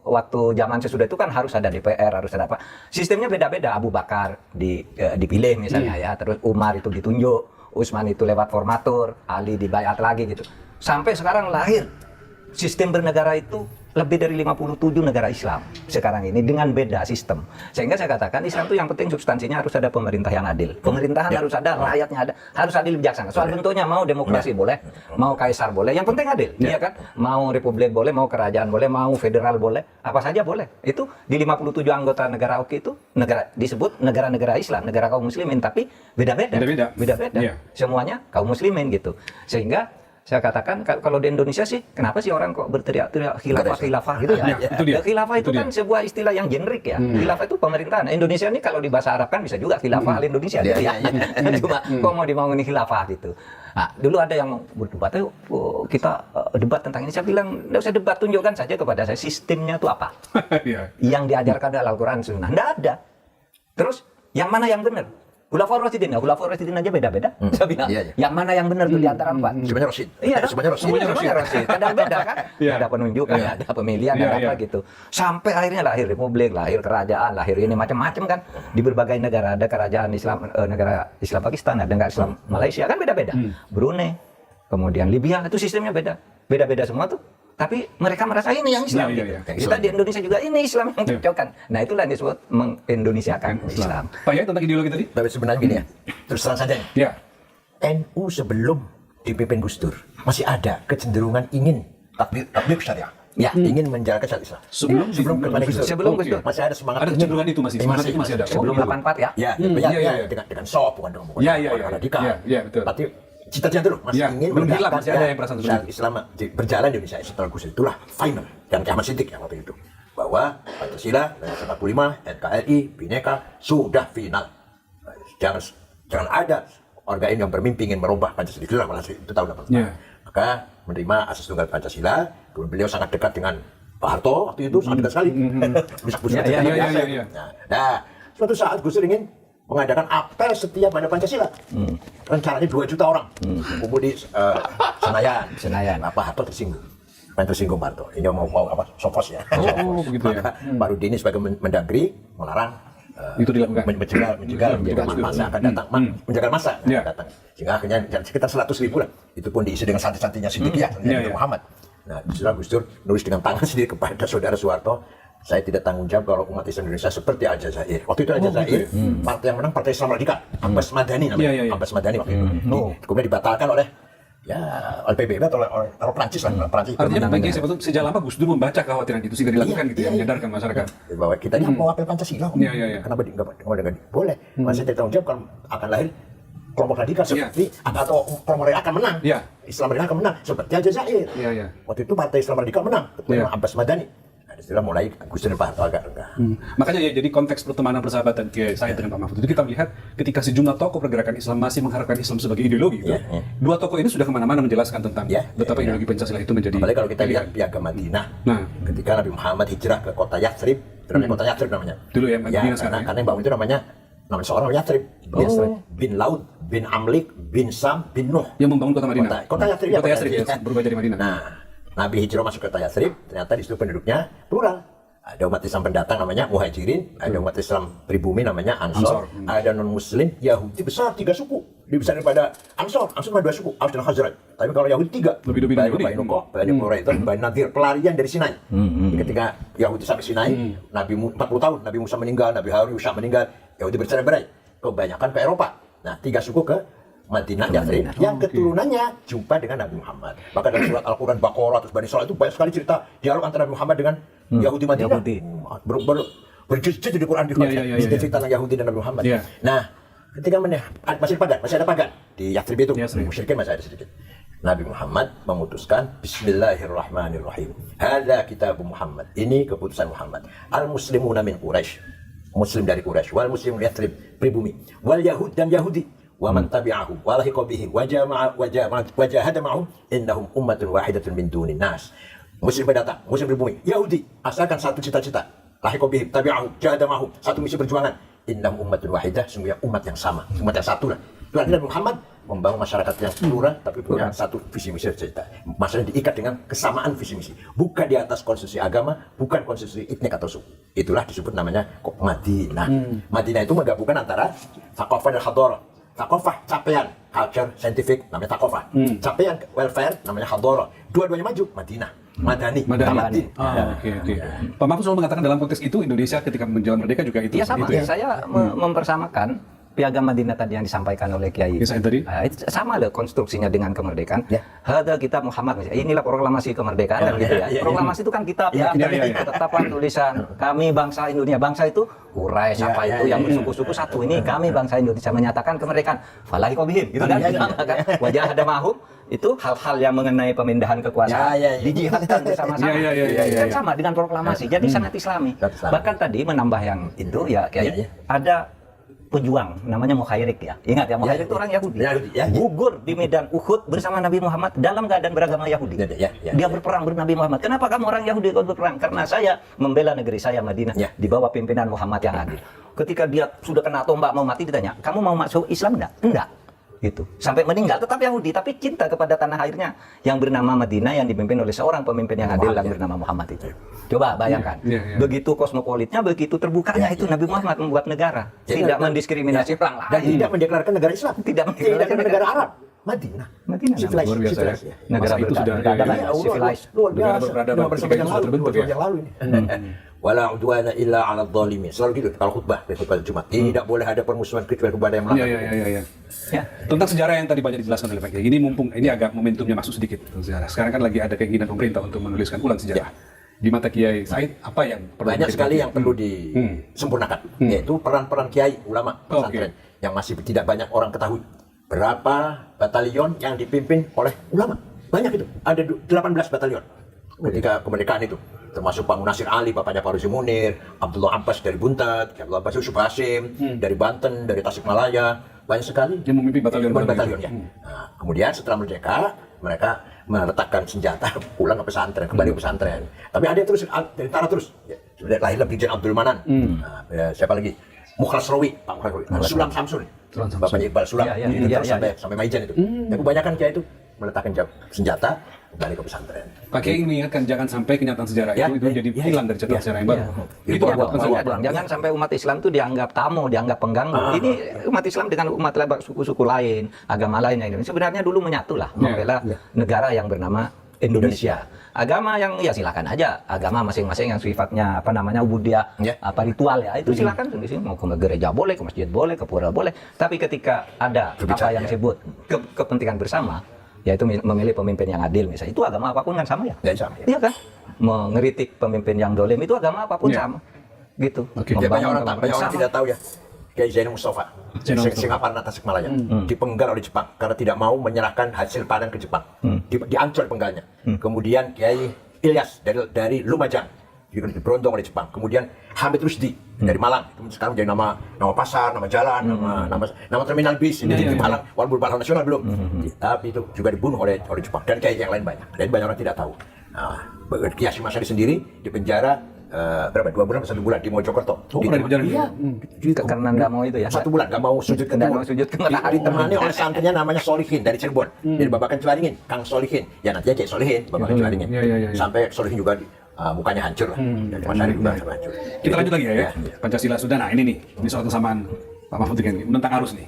Speaker 2: Waktu zaman sesudah itu kan harus ada DPR, harus ada apa. Sistemnya beda-beda. Abu Bakar dipilih misalnya ya, terus Umar itu ditunjuk, Utsman itu lewat formatur, Ali dibayat lagi gitu. Sampai sekarang lahir sistem bernegara itu lebih dari 57 negara Islam sekarang ini dengan beda sistem. Sehingga saya katakan Islam itu yang penting substansinya harus ada pemerintah yang adil. Pemerintahan harus ada, rakyatnya ada, harus adil bijaksana. Soal bentuknya mau demokrasi boleh, mau kaisar boleh, yang penting adil. Iya kan? Mau republik boleh, mau kerajaan boleh, mau federal boleh, apa saja boleh. Itu di 57 anggota negara OKI itu disebut negara-negara Islam, negara kaum muslimin, tapi beda-beda.
Speaker 3: Iya.
Speaker 2: Semuanya kaum muslimin gitu. Sehingga saya katakan kalau di Indonesia sih, kenapa sih orang kok berteriak-teriak khilafah gitu ya?
Speaker 3: Itu dia.
Speaker 2: Khilafah itu kan sebuah istilah yang generik ya. Khilafah itu pemerintahan. Indonesia ini kalau di bahasa Arab kan bisa juga khilafah al-Indonesia gitu ya. Cuma kok mau dimauin khilafah gitu. Nah, dulu ada yang berdebat, kita debat tentang ini. Saya bilang, nggak usah debat, tunjukkan saja kepada saya sistemnya itu apa. Yang diajarkan dalam Al-Quran Sunnah. Nggak ada. Terus, yang mana yang benar? Khulafaur Rasyidin aja beda-beda. Saya bilang, yang mana yang benar tuh di antara 4?
Speaker 1: Sebenarnya Rasyid.
Speaker 2: Iya,
Speaker 1: sebenarnya
Speaker 2: Rasyid. Kadang beda kan? Ada penunjukan, ada pemilihan, ada apa gitu. Sampai akhirnya lahir republik, lahir kerajaan, lahir ini macam-macam kan. Di berbagai negara ada kerajaan Islam, negara Islam Pakistan, ada negara Islam Malaysia kan beda-beda. Brunei, kemudian Libya itu sistemnya beda. Beda-beda semua tuh. Tapi mereka merasa ini yang Islam. Kita di Indonesia juga ini Islam yang cocokkan. Nah, itulah yang disebut mengindonesiakan Islam.
Speaker 3: Pak Yai tentang ideologi tadi?
Speaker 1: Tapi sebenarnya gini ya, terus terang saja
Speaker 3: Ya.
Speaker 1: NU sebelum dipimpin Gus Dur masih ada kecenderungan ingin tatbik syariah.
Speaker 2: Ya.
Speaker 1: Ingin menjalankan syariat Islam.
Speaker 3: Sebelum
Speaker 1: kepada Gus Dur.
Speaker 2: Sebelum Gus Dur.
Speaker 1: Masih ada semangat.
Speaker 3: Ada kecenderungan itu masih. Semangat itu masih ada.
Speaker 2: Sebelum 84 ya.
Speaker 1: Ya, dengan sop bukan radikal.
Speaker 3: Ya, betul.
Speaker 1: Tapi cita-cita dulu masih ingin
Speaker 3: belum hilang,
Speaker 1: menegakkan
Speaker 3: masih ada yang perasaan seperti
Speaker 1: syariat Islam berjalan di Indonesia setelah Gus Dur. Itulah final dan Ahmad Siddiq yang waktu itu bahwa Pancasila 45 NKRI Bhinneka sudah final. Jangan ada warga ini yang bermimpi ingin merubah Pancasila itu tahun 80. Maka menerima asas tunggal Pancasila. Kemudian beliau sangat dekat dengan Pak Harto waktu itu, sangat dekat sekali. Bisa Nah, suatu saat Gus Dur ingin mengadakan apel setiap pada Pancasila. Rencananya 2 juta orang. Kumpul di Senayan. Pak Harto tersinggung. Pak Harto. Ini mau apa? Sopos ya.
Speaker 3: Begitu ya.
Speaker 1: Pak Rudini sebagai Mendagri melarang
Speaker 3: Itu dilakukan.
Speaker 1: menjaga masa akan datang, menjaga masa
Speaker 3: Ya.
Speaker 1: akan datang. Sehingga akhirnya sekitar 100.000 lah. Itu pun diisi dengan santri-santrinya Siddiqiyah,
Speaker 3: Ya.
Speaker 1: Muhammad. Nah, disitulah Gus Dur nulis dengan tangan sendiri kepada saudara Soeharto, saya tidak tanggung jawab kalau umat Islam Indonesia seperti Aljazair. Waktu itu Aljazair, partai yang menang Partai Islam Radikal, Abbas Madani namanya,
Speaker 3: Ya.
Speaker 1: Abbas Madani waktu itu. Kemudian dibatalkan oleh oleh PBB atau oleh Prancis lah, Prancis.
Speaker 3: Artinya bagi saya betul sejak lama Gus Dur membaca kekhawatiran itu sehingga dilakukan gitu ya, menyadarkan masyarakat.
Speaker 1: Bahwa kita ini mau apel Pancasila.
Speaker 3: Iya.
Speaker 1: Kenapa enggak boleh? Masih tidak tanggung jawab kalau akan lahir kelompok radikal seperti atau kelompok radikal akan menang.
Speaker 3: Iya.
Speaker 1: Islam radikal akan menang seperti Aljazair.
Speaker 3: Iya.
Speaker 1: Waktu itu Partai Islam Radikal menang, ketua
Speaker 3: Iya.
Speaker 1: Abbas Madani. Nah, disitulah mulai Gus Dur dan Pak Harto agak enggak.
Speaker 3: Makanya ya, jadi konteks pertemanan persahabatan Kiai Said dengan Pak Mahfud itu kita melihat ketika sejumlah tokoh pergerakan Islam masih mengharapkan Islam sebagai ideologi gitu. Dua tokoh ini sudah kemana-mana menjelaskan tentang betapa ideologi Pancasila itu menjadi.
Speaker 1: Apalagi kalau kita lihat Piagam Madinah.
Speaker 3: Nah.
Speaker 1: Ketika Nabi Muhammad hijrah ke kota Yathrib, kota Yathrib namanya.
Speaker 3: Dulu ya, Madinah sekarang ya.
Speaker 1: karena yang bangun itu namanya seorang Yathrib. Bin Laud, bin Amlik, bin Sam, bin Nuh.
Speaker 3: Yang membangun kota Madinah.
Speaker 1: Kota Yathrib.
Speaker 3: Kota Yathrib ya, berubah jadi Madinah.
Speaker 1: Nah, Nabi hijrah masuk ke kota Yathrib, ternyata di situ penduduknya plural. Ada umat Islam pendatang namanya Muhajirin, ada umat Islam pribumi namanya Ansor, ada non-Muslim Yahudi besar 3 suku, lebih besar daripada Ansor. Ansor cuma 2 suku, Aus dan Khazraj. Tapi kalau Yahudi 3,
Speaker 3: Lebih dominan Yahudi.
Speaker 1: Bani Nukoh, Bani Quraidah, Bani Nadir, pelarian dari Sinai. Ketika Yahudi sampai Sinai, 40 tahun, Nabi Musa meninggal, Nabi Harun Yusha meninggal, Yahudi bercerai-berai, kebanyakan ke Eropa. Nah, 3 suku ke Madinah, Yathrib, yang keturunannya jumpa dengan Nabi Muhammad. Maka dalam surat Al-Quran, Baqarah, terus Bani Israil itu banyak sekali cerita dialog antara Nabi Muhammad dengan Yahudi Madinah. Berjejit di Quran, cerita tentang Yahudi dan Nabi Muhammad.
Speaker 3: Ya.
Speaker 1: Nah, ketika masih ada pagan di Yathrib itu, musyrikin masih ada sedikit. Nabi Muhammad memutuskan Bismillahirrahmanirrahim. Hadza kitab Muhammad. Ini keputusan Muhammad. Al-muslimuna min Quraisy. Muslim dari Quraisy, wal muslimun Yathrib, pribumi, wal yahud dan Yahudi, wa man tabi'ahum wa lahiqa bihim wa jahada ma'hum innahum ummatun wahidatun min dunin nas. Muslim pendatang, muslim pribumi, Yahudi, asalkan satu cita-cita, lahiqa bihim, tabi'ahum, jahada ma'hum, satu misi perjuangan. Innahum ummatun wahidah, sungguhnya umat yang sama, umat yang satu lah. Itu artinya Muhammad membangun masyarakat yang plural tapi punya satu visi misi cerita. Masalahnya diikat dengan kesamaan visi misi, bukan di atas konstitusi agama, bukan konstitusi etnik atau suku. Itulah disebut namanya Madinah. Madinah itu menggabungkan antara thaqafah dan hadharah. Thaqafah capaian, culture, scientific namanya thaqafah. Capaian welfare namanya hadharah. Dua-duanya maju, Madinah. Madani.
Speaker 3: Oke. Pak Mahfud selalu mengatakan dalam konteks itu Indonesia ketika menjelang merdeka juga itu.
Speaker 2: Ya sama,
Speaker 3: itu ya.
Speaker 2: saya mempersamakan Piagam Madinah tadi yang disampaikan oleh Kiai.
Speaker 3: Saya tadi.
Speaker 2: Itu sama loh konstruksinya dengan kemerdekaan. Hadza kitab Muhammad. Inilah proklamasi kemerdekaan gitu ya. Proklamasi itu kan kitab ya. Ketetapan tulisan kami bangsa Indonesia. Bangsa itu Quraisy siapa itu yang bersuku-suku satu ini kami bangsa Indonesia menyatakan kemerdekaan. Falahi qobihim gitu kan. Wajah ada mahum itu hal-hal yang mengenai pemindahan kekuasaan dijihadkan bersama-sama. Kan sama dengan proklamasi. Jadi sangat Islami. Bahkan tadi menambah yang itu ya Kiai ada pejuang namanya Mukhairik ya. Ingat ya, Mukhairik itu orang Yahudi. Gugur di medan Uhud bersama Nabi Muhammad dalam keadaan beragama Yahudi. Dia berperang bersama Nabi Muhammad. Kenapa kamu orang Yahudi kau berperang? Karena saya membela negeri saya Madinah di bawah pimpinan Muhammad yang adil. Ketika dia sudah kena tombak mau mati ditanya, "Kamu mau masuk Islam enggak?" Enggak. Gitu. Sampai meninggal tetap Yahudi tapi cinta kepada tanah airnya yang bernama Madinah yang dipimpin oleh seorang pemimpin yang adil yang bernama Muhammad itu. Coba bayangkan. Begitu kosmopolitnya, begitu terbukanya itu Nabi Muhammad membuat negara. Tidak mendiskriminasi orang lain.
Speaker 1: Dan tidak mendeklarasikan negara Islam.
Speaker 2: Tidak mendeklarasikan
Speaker 1: negara Arab. Madinah.
Speaker 2: Civilized.
Speaker 3: Luar biasa ya.
Speaker 2: Negara
Speaker 3: Masa itu sudah
Speaker 2: civilized.
Speaker 1: Luar
Speaker 3: negara
Speaker 1: biasa.
Speaker 3: berperadaban ketika itu sudah terbentuk ya.
Speaker 1: Yang lalu ini. Wala udwana illa 'ala dhalimin. Selalu gitu kalau khutbah Jumat. Tidak boleh ada permusuhan kecuali kepada yang melanggar.
Speaker 3: Iya. Ya. Tentang sejarah yang tadi banyak dijelaskan oleh Pak Kiai. Ini mumpung ini agak momentumnya masuk sedikit tentang sejarah. Sekarang kan lagi ada keinginan pemerintah untuk menuliskan ulang sejarah. Di mata Kiai Said apa yang perlu
Speaker 1: banyak sekali yang perlu disempurnakan, yaitu peran-peran kiai ulama pesantren yang masih tidak banyak orang ketahui. Berapa batalion yang dipimpin oleh ulama? Banyak itu. Ada 18 batalion ketika kemerdekaan itu. Termasuk Pak Munasir Ali, bapaknya Pak Ruzi Munir, Abdullah Abbas dari Buntat, Abdullah Abbas Yusuf Hasim, dari Banten, dari Tasikmalaya, banyak sekali
Speaker 3: yang memimpin batalion-batalion.
Speaker 1: Nah, kemudian setelah merdeka, mereka meletakkan senjata pulang ke pesantren, kembali ke pesantren. Tapi ada terus dari tanah terus. Lahirlah Brigjen Abdul Manan. Siapa lagi? Mukhlas Rawi, Pak Mukhlas Rawi. Sulam Samsun. Bapaknya Iqbal Sulam. Terus sampai Maijan itu. Dan kebanyakan kiai itu meletakkan senjata balik ke pesantren.
Speaker 3: Pak Kiai ingin mengingatkan jangan sampai kenyataan sejarah
Speaker 1: Ya,
Speaker 3: itu jadi
Speaker 1: ya,
Speaker 3: hilang dari catatan
Speaker 1: ya,
Speaker 3: sejarah yang baru.
Speaker 1: ya.
Speaker 3: Itu
Speaker 1: Bahwa-
Speaker 3: apa
Speaker 1: bahwa-
Speaker 3: maksudnya?
Speaker 1: bahwa-
Speaker 2: Jangan sampai umat Islam itu dianggap tamu, dianggap pengganggu. Ini umat Islam dengan umat lain, suku-suku lain, agama lain yang sebenarnya dulu menyatu lah, membela negara yang bernama Indonesia. Agama yang ya silakan aja, agama masing-masing yang sifatnya apa namanya ubudiyah,
Speaker 1: Ya.
Speaker 2: apa ritual ya itu silakan di sini mau ke gereja boleh, ke masjid boleh, ke pura boleh. Tapi ketika ada apa yang disebut kepentingan bersama, yaitu memilih pemimpin yang adil misalnya, itu agama apapun kan sama ya?
Speaker 1: Ya, sama, ya.
Speaker 2: Iya kan? Mengeritik pemimpin yang dolim itu agama apapun
Speaker 3: Ya.
Speaker 2: sama, gitu.
Speaker 3: Oke.
Speaker 1: Ya, banyak
Speaker 2: Membangun
Speaker 1: orang
Speaker 2: bersama.
Speaker 1: tidak tahu ya. Kiai Zainul Mustafa,
Speaker 3: Zainul Mustafa.
Speaker 1: Singaparna Tasikmalaya, dipenggal oleh Jepang karena tidak mau menyerahkan hasil panen ke Jepang. Diancur penggalnya. Kemudian Kiai Ilyas dari Lumajang juga diberondong oleh Jepang. Kemudian Hamid Rusdi dari Malang, itu sekarang jadi nama pasar, nama jalan, nama terminal bis ini di Malang, walaupun Malang nasional belum. Tapi itu juga dibunuh oleh Jepang dan Kiai yang lain banyak. Dan banyak orang tidak tahu. Nah, Kiai Hasyim Asy'ari sendiri dipenjara berapa? 2 bulan atau 1 bulan di Mojokerto.
Speaker 3: Oh, pernah dipenjara?
Speaker 1: Iya.
Speaker 2: Karena nggak mau itu ya.
Speaker 1: 1 bulan nggak mau sujud ke
Speaker 2: Nggak
Speaker 1: timur.
Speaker 2: mau sujud ke matahari.
Speaker 1: Ditemani oleh santrinya namanya Solihin dari Cirebon. Jadi Babakan Ciwaringin, Kang Solihin. Ya nantinya Cek Solihin, Babakan Ciwaringin.
Speaker 3: Iya.
Speaker 1: Sampai Solihin juga mukanya hancur lah. Dan Mas Ari juga hancur.
Speaker 3: Kita lanjut lagi ya. Pancasila sudah. Nah ini nih, ini soal kesamaan Pak Mahfud dengan menentang arus nih.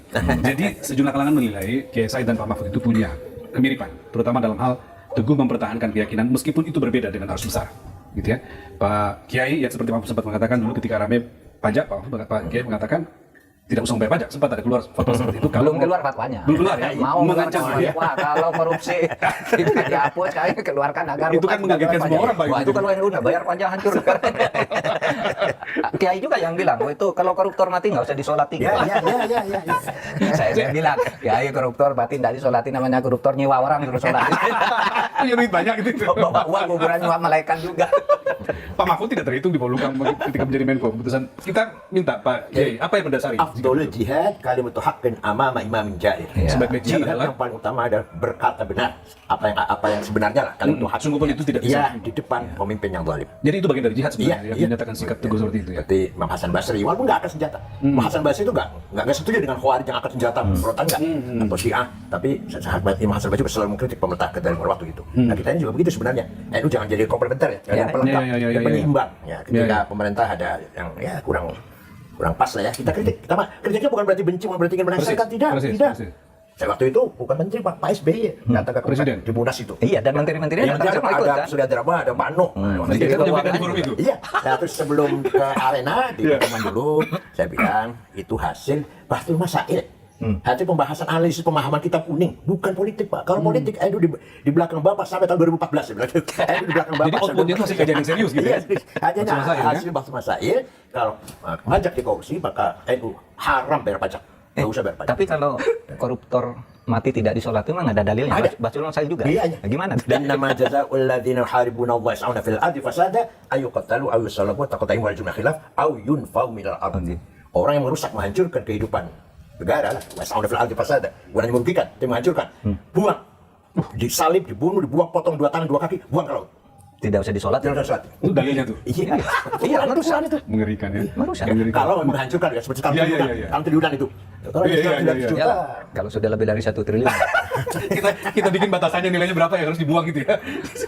Speaker 3: Jadi sejumlah kalangan menilai Kiai Said dan Pak Mahfud itu punya kemiripan, terutama dalam hal teguh mempertahankan keyakinan meskipun itu berbeda dengan arus besar, gitu ya. Pak Kiai yang seperti Pak Mahfud sempat mengatakan dulu ketika rame pajak, Pak Kiai mengatakan tidak usah membayar pajak. Sempat ada keluar fatwa seperti itu.
Speaker 2: Belum keluar fatwanya.
Speaker 3: Belum keluar ya.
Speaker 2: Mau mengancam
Speaker 3: ya.
Speaker 2: wah kalau korupsi tidak dihapus kayaknya keluarkan agar
Speaker 3: Itu kan mengagetkan semua orang, Pak.
Speaker 2: Wah, itu kalau yang udah bayar pajak hancur negara. Kiai juga yang bilang, oh itu kalau koruptor mati nggak usah disolati.
Speaker 1: Ya.
Speaker 2: Saya bilang, Kiai koruptor mati tidak disolati, namanya koruptor nyewa orang terus sholat.
Speaker 3: Punya duit banyak gitu.
Speaker 2: Bawa uang kuburan nyewa malaikat juga.
Speaker 3: Pak Mahfud tidak terhitung di bawah Lukam ketika menjadi Menko. Keputusan kita minta Pak Kiai, apa yang mendasari?
Speaker 1: Afdolul jihad kalimatu haqqin amama imamin jair.
Speaker 2: Ya.
Speaker 3: Sebaik-baik jihad
Speaker 1: Jihad
Speaker 3: adalah
Speaker 1: yang paling utama adalah berkata benar apa yang sebenarnya lah kalimatu haqq.
Speaker 3: sungguh pun itu tidak bisa.
Speaker 1: Iya, di depan pemimpin yang zalim.
Speaker 3: Jadi itu bagian dari jihad sebenarnya,
Speaker 1: Iya,
Speaker 3: yang
Speaker 1: iya.
Speaker 3: menyatakan sikap teguh seperti itu ya.
Speaker 1: Seperti Imam Hasan Basri, walaupun nggak angkat senjata. Imam Hasan Basri itu nggak setuju dengan Khawarij yang angkat senjata, berontak nggak, atau Syiah. Tapi sahabat Imam Hasan Basri selalu mengkritik pemerintah kedatangan waktu itu. Nah kita ini juga begitu sebenarnya. NU jangan jadi komplementer ya, jangan
Speaker 2: Ya,
Speaker 1: pelengkap,
Speaker 3: ya,
Speaker 1: dan penyimbang. Ya, ketika
Speaker 3: Ya.
Speaker 1: pemerintah ada yang ya kurang pas lah ya, kita kritik. Kita mah kritiknya bukan berarti benci, bukan berarti ingin menyelesaikan, tidak.
Speaker 3: Persis.
Speaker 1: Saya waktu itu bukan menteri Pak SBY, datang ke
Speaker 3: Presiden.
Speaker 1: di Munas itu.
Speaker 2: Iya, dan menteri-menterinya
Speaker 1: Yang
Speaker 2: datang semua ikut
Speaker 1: ada
Speaker 2: kan.
Speaker 1: sudah drama, ada Pak Noh.
Speaker 3: Menteri
Speaker 2: Menteri
Speaker 3: Keuangan
Speaker 2: Keuangan
Speaker 3: di forum itu.
Speaker 1: Iya, nah terus sebelum ke arena di pertemuan dulu, saya bilang itu hasil Bahtul Masail. Hasil pembahasan analisis pemahaman kitab kuning, bukan politik Pak. Kalau politik, aduh di belakang Bapak sampai tahun 2014 saya bilang. Aduh di belakang Bapak.
Speaker 3: Jadi outputnya itu hasil kajian yang serius gitu
Speaker 1: Iya,
Speaker 3: ya?
Speaker 1: hanya
Speaker 3: Bahtul Masail, ya?
Speaker 1: hasil Bahtul Masail. Kalau ngajak di korupsi, maka NU haram bayar pajak. Nggak usah bayar pajak.
Speaker 2: Tapi kalau koruptor mati tidak disolati memang ada dalilnya.
Speaker 1: Ada.
Speaker 2: Baculun saya juga.
Speaker 1: Iya, iya.
Speaker 2: Gimana?
Speaker 1: Dan nama jazaa'ul ladzina yuharibuna Allah yas'una fil ardi fasada ayyuqtalu aw yusallabu taqata'im wal jumlah khilaf aw yunfau minal ardi. Orang yang merusak, menghancurkan kehidupan negara lah. Yas'una fil ardi fasada. Bukan hanya merugikan, tapi menghancurkan. Buang. Disalib, dibunuh, dibuang, potong 2 tangan 2 kaki, buang ke laut.
Speaker 2: Tidak usah disolati.
Speaker 1: Jangan sholat.
Speaker 3: Itu dalilnya tuh.
Speaker 1: Iya.
Speaker 2: Iya, merusak.
Speaker 1: itu.
Speaker 3: Mengerikan ya.
Speaker 2: Merusak.
Speaker 3: Mengerikan.
Speaker 1: Kalau menghancurkan ya seperti
Speaker 3: Iya, iya, iya.
Speaker 1: tahun triliunan itu. Kalau
Speaker 3: Iya, iya,
Speaker 1: sekarang
Speaker 3: iya,
Speaker 1: 300
Speaker 3: iya.
Speaker 1: juta.
Speaker 2: Ya, kalau sudah lebih dari 1 triliun.
Speaker 3: kita bikin batasannya nilainya berapa yang harus dibuang gitu ya.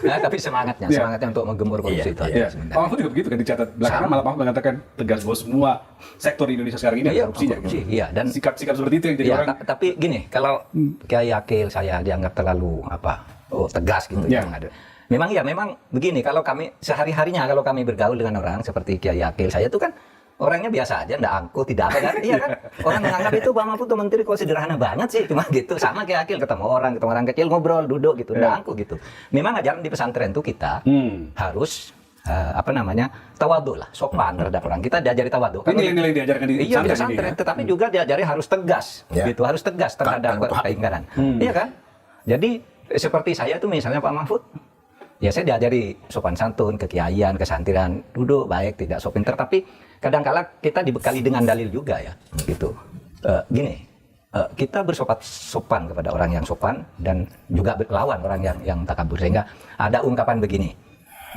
Speaker 2: Nah, tapi semangatnya,
Speaker 3: Iya.
Speaker 2: semangatnya untuk menggembur korupsi
Speaker 1: Iya,
Speaker 2: itu
Speaker 3: Iya.
Speaker 2: aja
Speaker 3: Pak
Speaker 2: sebenarnya.
Speaker 3: Mahfud juga begitu kan dicatat belakangan,
Speaker 2: Sama.
Speaker 3: malah Pak Mahfud mengatakan tegas bahwa semua sektor di Indonesia sekarang ini ada
Speaker 2: Iya,
Speaker 3: korupsinya.
Speaker 2: korupsi,
Speaker 3: gitu.
Speaker 2: iya, dan-
Speaker 3: sikap-sikap seperti itu yang jadi
Speaker 2: Ya,
Speaker 3: orang
Speaker 2: tapi gini, kalau Kiai Akil saya dianggap terlalu tegas gitu
Speaker 3: Ya.
Speaker 2: yang ada. Memang begini, kalau kami sehari-harinya kalau kami bergaul dengan orang seperti Kiai Akil saya itu kan orangnya biasa aja, ndak angkuh, tidak apa kan? Iya kan? Orang menganggap itu Pak Mahfud tuh menteri kok sederhana banget sih, cuma gitu. Sama Kiai Akil ketemu orang kecil ngobrol, duduk gitu, ndak angkuh gitu. Memang ajaran di pesantren tuh kita harus tawadhu lah, sopan terhadap orang. Kita diajari tawadhu.
Speaker 3: Ini nilai-nilai yang diajarkan di
Speaker 2: Iya, di
Speaker 3: pesantren
Speaker 2: pesantren,
Speaker 3: ini ya?
Speaker 2: tetapi juga diajari harus tegas,
Speaker 1: Ya.
Speaker 2: gitu, harus tegas terhadap keingkaran. Iya kan? Jadi seperti saya tuh misalnya Pak Mahfud, ya saya diajari sopan santun, kekiaian, kesantiran, duduk baik, tidak sok pinter, tapi kadang-kala kita dibekali dengan dalil juga ya, gitu. Kita bersopan kepada orang yang sopan dan juga berlawan orang yang takabur, sehingga ada ungkapan begini,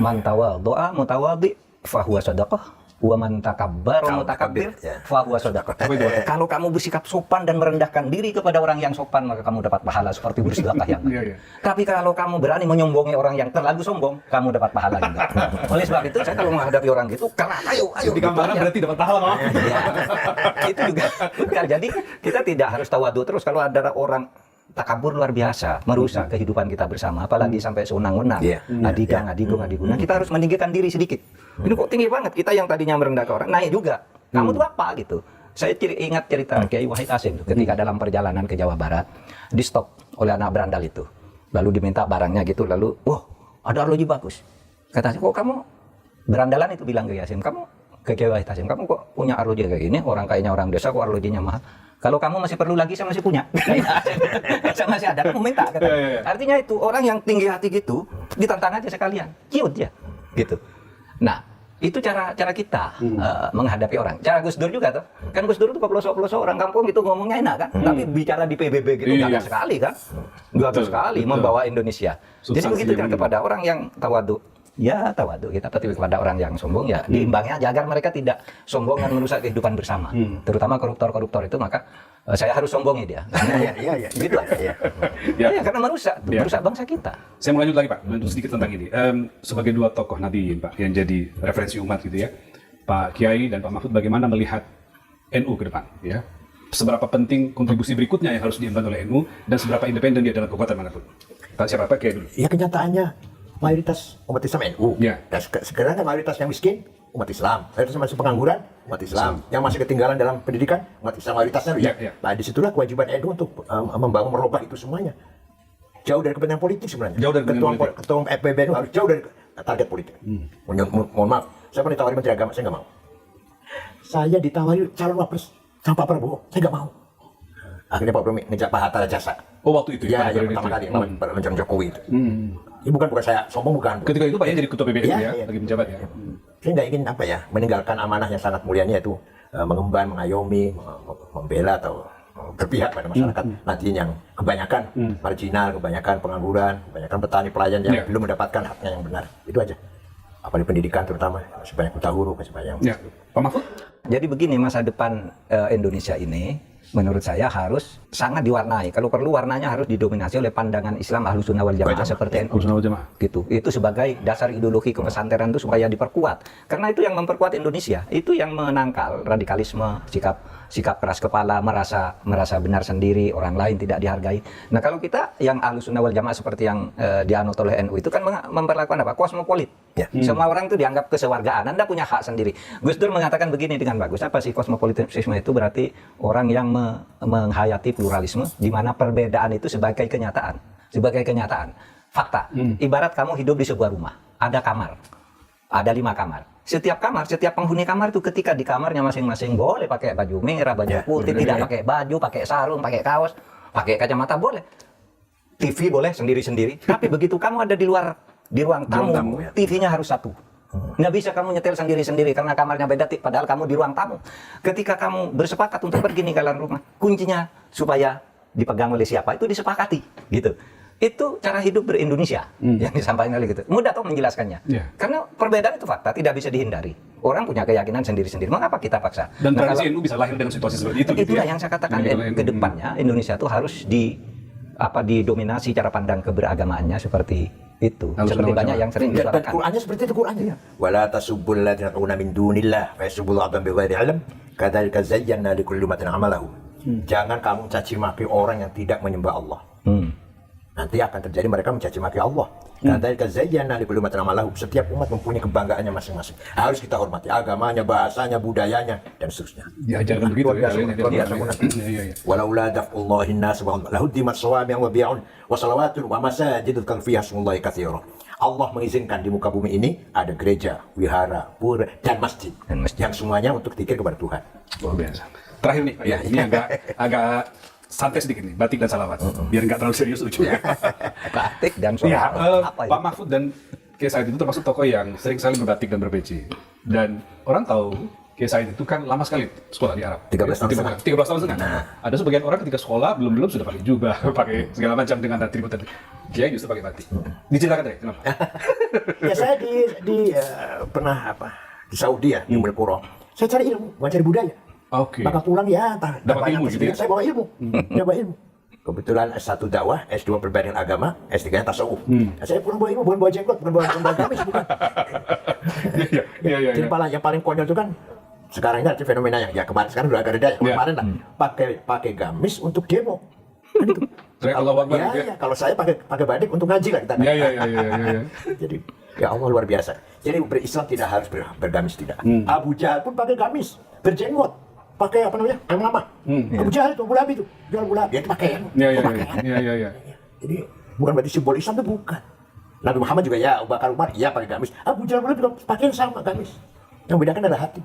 Speaker 2: man tawadhu'a mutawadhi fahuwa shadaqah Wa man takabbara mutakabbir
Speaker 1: Ya.
Speaker 2: fa huwa shadaqah. Kalau kamu bersikap sopan dan merendahkan diri kepada orang yang sopan, maka kamu dapat pahala seperti bersedekah yang
Speaker 3: Iya, iya.
Speaker 2: Tapi kalau kamu berani menyombongi orang yang terlalu sombong, kamu dapat pahala juga. Oleh sebab itu saya kalau menghadapi orang gitu, keras, ayo
Speaker 3: Di gambaran
Speaker 2: gitu aja.
Speaker 3: berarti dapat pahala, Pak.
Speaker 2: Ya, itu juga bukan. Jadi kita tidak harus tawadu terus. Kalau ada orang takabur luar biasa, merusak kehidupan kita bersama, apalagi sampai sewenang-wenang,
Speaker 1: Iya.
Speaker 2: adigang, adigung. Nah, kita harus meninggikan diri sedikit. Ini kok tinggi banget, kita yang tadinya merendahkan orang, naik juga. Kamu tuh apa gitu? Saya ingat cerita Kiai Wahid Hasyim tuh, ketika dalam perjalanan ke Jawa Barat, di stop oleh anak berandal itu. Lalu diminta barangnya gitu, lalu, wah, ada arloji bagus. Kata saya, kok kamu berandalan itu bilang ke Hasyim, kamu ke Kiai Wahid Hasyim, kamu kok punya arloji kayak gini, orang kayaknya orang desa kok arlojinya mahal. Kalau kamu masih perlu lagi, saya masih punya. Saya masih ada, kamu minta. Kata. Artinya itu, orang yang tinggi hati gitu, ditantang aja sekalian. Ciut ya. Gitu. Nah, itu cara kita menghadapi orang. Cara Gus Dur juga tuh. Kan Gus Dur tuh ke pelosok-pelosok orang kampung gitu ngomongnya enak kan. Tapi bicara di PBB gitu gagah sekali kan. Gagah sekali membawa Indonesia. Jadi begitu kan kepada orang yang tawadu. Ya tawadu kita, tapi kepada orang yang sombong ya diimbangi aja agar mereka tidak sombong dan merusak kehidupan bersama. Terutama koruptor-koruptor itu, maka saya harus sombongi dia.
Speaker 1: Iya.
Speaker 2: Gitu aja.
Speaker 1: Iya.
Speaker 2: Ya, karena merusak bangsa kita.
Speaker 3: Saya mau lanjut lagi, Pak, lanjut sedikit tentang ini. Sebagai dua tokoh Nahdliyin, Pak, yang jadi referensi umat gitu ya, Pak Kiai dan Pak Mahfud, bagaimana melihat NU ke depan, ya? Seberapa penting kontribusi berikutnya yang harus diemban oleh NU dan seberapa independen dia dalam kekuatan manapun? Pak siapa, Pak Kiai dulu?
Speaker 1: Ya kenyataannya mayoritas umat Islam NU.
Speaker 3: Ya.
Speaker 1: Dan sekarang mayoritas yang miskin umat Islam, mayoritas yang masih pengangguran umat Islam, yang masih ketinggalan dalam pendidikan umat Islam mayoritasnya ya.
Speaker 3: Ya.
Speaker 1: Nah disitulah kewajiban NU untuk membangun merubah itu semuanya. Jauh dari kepentingan politik sebenarnya.
Speaker 3: Jauh dari kepentingan politik.
Speaker 1: Ketua PBNU harus jauh dari target politik. Mohon maaf, saya pernah ditawari Menteri Agama, saya nggak mau. Saya ditawari calon wapres sama Pak Prabowo, saya nggak mau. Akhirnya Pak Prabowo ngejak Pak Hatta Rajasa.
Speaker 3: Oh, waktu itu
Speaker 1: Ya,
Speaker 3: pada
Speaker 1: yang
Speaker 3: periode
Speaker 1: pertama
Speaker 3: itu.
Speaker 1: kali lawan Jokowi itu. Ini bukan saya sombong, bukan.
Speaker 3: Ketika itu Pak yang jadi ketua PBNU
Speaker 1: Iya,
Speaker 3: ya,
Speaker 1: iya.
Speaker 3: lagi menjabat ya.
Speaker 1: Saya nggak ingin apa ya, meninggalkan amanah yang sangat mulianya itu mengemban, mengayomi, membela atau berpihak pada masyarakat nanti yang kebanyakan marginal, kebanyakan pengangguran, kebanyakan petani pelayan yang belum mendapatkan haknya yang benar. Itu aja. Apa di pendidikan terutama, masih banyak buta huruf, masih banyak.
Speaker 3: Ya, Pak Mahfud?
Speaker 2: Jadi begini, masa depan Indonesia ini menurut saya harus sangat diwarnai. Kalau perlu warnanya harus didominasi oleh pandangan Islam Ahlus Sunnah wal Jamaah seperti NU.
Speaker 3: Ahlus Sunnah wal Jamaah.
Speaker 2: Gitu. Itu sebagai dasar ideologi kepesantrenan itu supaya diperkuat. Karena itu yang memperkuat Indonesia. Itu yang menangkal radikalisme, sikap keras kepala, merasa benar sendiri, orang lain tidak dihargai. Nah, kalau kita yang Ahlus Sunnah wal Jamaah seperti yang dianut oleh NU itu kan memperlakukan apa? Kosmopolit.
Speaker 1: Ya.
Speaker 2: Semua orang itu dianggap kesewargaan. Anda punya hak sendiri. Gus Dur mengatakan begini dengan bagus. Apa sih kosmopolitisme itu? Berarti orang yang menghayati pluralisme di mana perbedaan itu sebagai kenyataan. Sebagai kenyataan. Fakta. Ibarat kamu hidup di sebuah rumah. Ada kamar. Ada 5 kamar. Setiap kamar, setiap penghuni kamar itu ketika di kamarnya masing-masing boleh pakai baju merah, baju putih, tidak pakai baju, pakai sarung, pakai kaos, pakai kacamata boleh. TV boleh sendiri-sendiri. Tapi begitu kamu ada di ruang tamu, TV-nya harus satu. Nggak bisa kamu nyetel sendiri-sendiri karena kamarnya beda, padahal kamu di ruang tamu. Ketika kamu bersepakat untuk pergi ninggalan rumah, kuncinya supaya dipegang oleh siapa itu disepakati, gitu. Itu cara hidup ber-Indonesia yang disampaikan oleh gitu. Mudah toh menjelaskannya. Karena perbedaan itu fakta, tidak bisa dihindari. Orang punya keyakinan sendiri-sendiri. Mengapa kita paksa?
Speaker 3: Dan tradisi NU bisa lahir dengan situasi seperti itu.
Speaker 2: Itulah yang saya katakan ke depannya Indonesia itu harus didominasi cara pandang keberagamaannya seperti itu. Seperti banyak yang sering
Speaker 1: Dan
Speaker 2: disuarakan.
Speaker 1: Qur'annya seperti itu Qur'annya. Wala tasubbul ladzina tad'una min dunillah fa yasubbul abdan bighairi ilm kadzalika zayyana likulli ummatin amalahu. Jangan kamu caci maki orang yang tidak menyembah Allah. Nanti akan terjadi mereka mencaci maki Allah. Kadzalika zayyana likulli ummatin amalahu. Setiap umat mempunyai kebanggaannya masing-masing. Harus kita hormati agamanya, bahasanya, budayanya dan seterusnya.
Speaker 3: Diajarkan begitu
Speaker 1: Luar biasa, luar biasa. Walaula daf'ullahin nas wa lahuddimat sawami' wa bi'un wa salawatun wa masajid dzikra fiha ismullahi katsira. Allah mengizinkan di muka bumi ini ada gereja, wihara, pura dan masjid. Yang semuanya untuk zikir kepada Tuhan.
Speaker 3: Luar biasa. Terakhir nih, Pak, ini agak santai sedikit nih, batik dan salawat. Biar nggak terlalu serius lucu.
Speaker 2: Batik dan
Speaker 3: Ya,
Speaker 2: sholawat. Apa
Speaker 3: Pak Mahfud dan Kiai Said itu termasuk tokoh yang sering sekali berbatik dan berpeci. Dan orang tahu Kiai Said itu kan lama sekali sekolah di Arab.
Speaker 1: 13 tahun setengah.
Speaker 3: 13 tahun setengah. Ada sebagian orang ketika sekolah belum sudah pakai jubah, pakai segala macam dengan atribut tadi. Kiai justru pakai batik. Diceritakan deh, kenapa?
Speaker 1: Ya saya pernah di Saudi ya, di Ummul Qura. Saya cari ilmu, bukan cari budaya.
Speaker 3: Oke.
Speaker 1: Maka pulang ya,
Speaker 3: Dapat ilmu gitu ya?
Speaker 1: Saya bawa ilmu, bawa ilmu. Kebetulan S1 dakwah, S2 perbandingan agama, S3-nya tasawuf. Nah, saya pulang bawa ilmu, bukan bawa jenggot, bukan bawa gamis, bukan.
Speaker 3: Iya.
Speaker 1: Jadi yang paling konyol itu kan sekarang ini ada fenomena yang ya kemarin sekarang udah agak reda ya. Kemarin lah pakai gamis untuk demo. Kan itu.
Speaker 3: Allahu Akbar.
Speaker 1: Ya, kalau saya pakai badik untuk ngaji lah kita.
Speaker 3: Iya.
Speaker 1: Jadi ya Allah luar biasa. Jadi berislam tidak harus bergamis tidak. Abu Jahal pun pakai gamis, berjenggot. Pakai apa namanya? Yang lama. Abu Jahal itu, Abu Lahab itu, jual Abu Lahab. Dia itu pakai
Speaker 3: Iya.
Speaker 1: Jadi bukan berarti simbol Islam itu bukan. Nabi Muhammad juga ya, Abu Bakar Umar iya pakai gamis. Abu Jahal Abu Lahab juga pakai yang sama gamis. Yang bedakan adalah hati,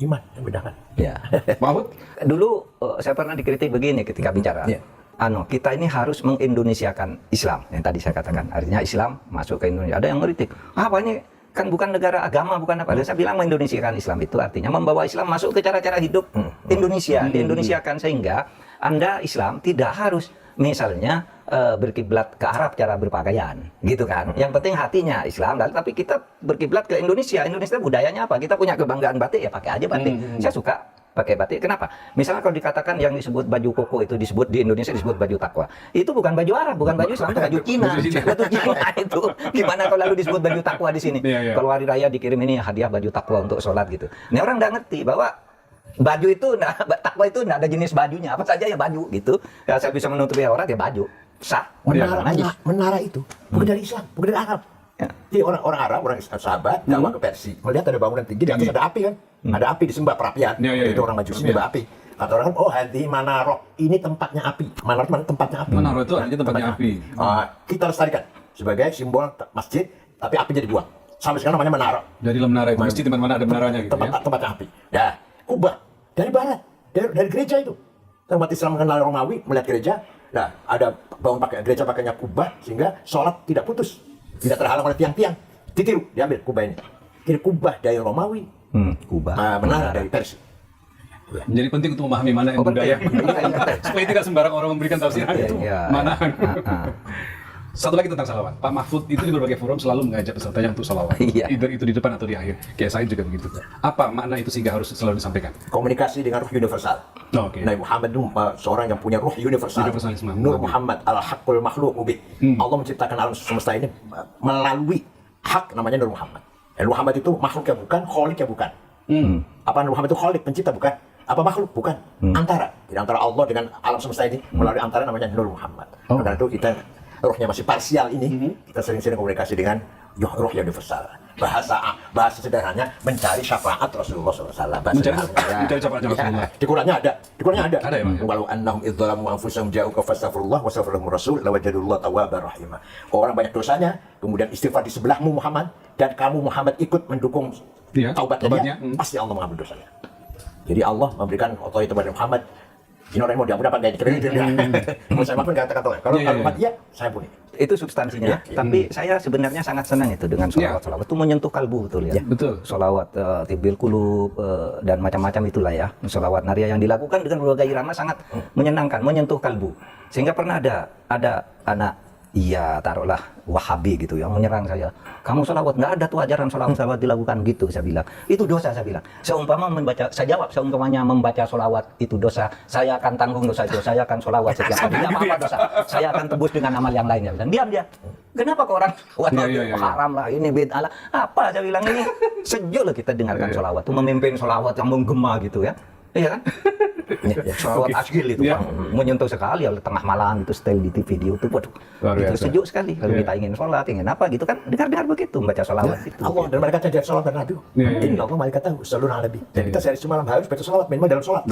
Speaker 1: iman yang bedakan.
Speaker 2: Ya.
Speaker 3: Mahfud?
Speaker 2: Dulu saya pernah dikritik begini ketika bicara. Kita ini harus mengindonesiakan Islam yang tadi saya katakan. Artinya Islam masuk ke Indonesia. Ada yang ngeritik. Apa ini kan bukan negara agama, bukan apa. Saya bilang mengindonesiakan Islam itu artinya membawa Islam masuk ke cara-cara hidup Indonesia, diindonesiakan sehingga Anda Islam tidak harus misalnya berkiblat ke Arab cara berpakaian, gitu kan. Yang penting hatinya Islam, tapi kita berkiblat ke Indonesia. Indonesia budayanya apa? Kita punya kebanggaan batik, ya pakai aja batik. Saya suka pakai batik. Kenapa? Misalnya kalau dikatakan yang disebut baju koko itu disebut di Indonesia disebut baju takwa. Itu bukan baju Arab, bukan baju Islam, itu baju Cina. Baju Cina itu. Gimana kalau lalu disebut baju takwa di sini? Kalau hari raya dikirim ini hadiah baju takwa untuk sholat gitu. Ini orang nggak ngerti bahwa baju itu, takwa itu nggak ada jenis bajunya. Apa saja ya baju gitu. Ya, saya bisa menutupi aurat ya baju. Sah.
Speaker 1: Menara itu bukan dari Islam, bukan dari Arab. Jadi orang Arab, orang sahabat, dakwah ke Persia, melihat ada bangunan tinggi di atas ada api kan, ada api disembah perapian, itu orang Majusi menyembah api. Kata orang kan, oh hadi manaro, ini tempatnya api. Manaro mana tempatnya api?
Speaker 3: Manaro itu artinya tempatnya api.
Speaker 1: Kita lestarikan sebagai simbol masjid, tapi apinya dibuang. Sampai sekarang namanya menara.
Speaker 3: Dari dalam menara itu, masjid di mana ada menaranya gitu ya?
Speaker 1: Tempatnya api. Ya, Kubah dari barat, dari gereja itu. Umat Islam mengenal Romawi, melihat gereja, nah ada bangun pakai gereja pakainya kubah sehingga sholat tidak putus. Tidak terhalang oleh tiang-tiang, ditiru, diambil kubah ini. Kira kubah dari Romawi,
Speaker 2: kubah,
Speaker 1: menara dari Persia.
Speaker 3: Jadi penting untuk memahami mana yang budaya, supaya tidak sembarang orang memberikan tafsir itu mana. Satu lagi tentang salawat. Pak Mahfud itu di berbagai forum selalu mengajak pesertanya untuk salawat. Either itu di depan atau di akhir. Kayak saya juga begitu. Apa makna itu sehingga harus selalu disampaikan?
Speaker 1: Komunikasi dengan ruh universal. Nabi Muhammad itu seorang yang punya ruh universal. Nur Muhammad al-Haqqul Makhluk Mubin. Allah menciptakan alam semesta ini melalui hak namanya Nur Muhammad. Dan Muhammad itu makhluk yang bukan, kholik yang bukan. Apa Nur Muhammad itu kholik, pencipta bukan? Apa makhluk? Bukan. Antara. Jadi antara Allah dengan alam semesta ini melalui antara namanya Nur Muhammad. Karena itu kita ruhnya masih parsial ini, kita sering-sering komunikasi dengan ruh yang universal. Bahasa sederhananya mencari syafaat Rasulullah SAW.
Speaker 3: Mencari syafaat Rasulullah.
Speaker 1: Di Qurannya ada.
Speaker 3: Ada ya, Bang?
Speaker 1: Walau annahum idzalamu anfusahum ja'uka fastaghfirullah wa astaghfirullah rasul lawajadullah tawwabar rahimah. Orang banyak dosanya, kemudian istighfar di sebelahmu Muhammad dan kamu Muhammad ikut mendukung taubatnya, pasti Allah mengampuni dosanya. Jadi Allah memberikan otoritas kepada Muhammad. Ini orang yang mau diampuni apa enggak? Mau saya maafkan kata-kata. Kalau Muhammad iya, saya ampuni.
Speaker 2: Itu substansinya. Tapi saya sebenarnya sangat senang itu dengan sholawat-sholawat itu menyentuh kalbu betul ya.
Speaker 3: Betul.
Speaker 2: Sholawat tibil kulub dan macam-macam itulah ya. Sholawat naria yang dilakukan dengan berbagai irama sangat menyenangkan, menyentuh kalbu. Sehingga pernah ada anak taruhlah Wahabi gitu yang menyerang saya. Kamu sholawat, nggak ada tuh ajaran sholawat dilakukan gitu, saya bilang. Itu dosa, saya bilang. Saya jawab, seumpamanya membaca sholawat itu dosa, saya akan tanggung dosa itu, saya akan sholawat setiap hari. Tidak apa-apa dosa, saya akan tebus dengan amal yang lainnya. Dan diam dia. Kenapa kok orang haram lah, ini bid'ah lah. Apa, saya bilang, ini sejuk loh kita dengarkan sholawat. Itu memimpin sholawat yang menggema gitu ya. Iya kan? Sholawat asgil itu menyentuh sekali oleh tengah malam itu setel di video itu, waduh, itu sejuk sekali. Kalau kita ingin sholat, ingin apa gitu kan, dengar-dengar begitu baca sholawat itu.
Speaker 1: Allah dan mereka cacat sholat dan Nabi. Ini Allah mereka tahu selalu Nabi. Dan kita sehari semalam harus baca sholat minimal dalam sholat.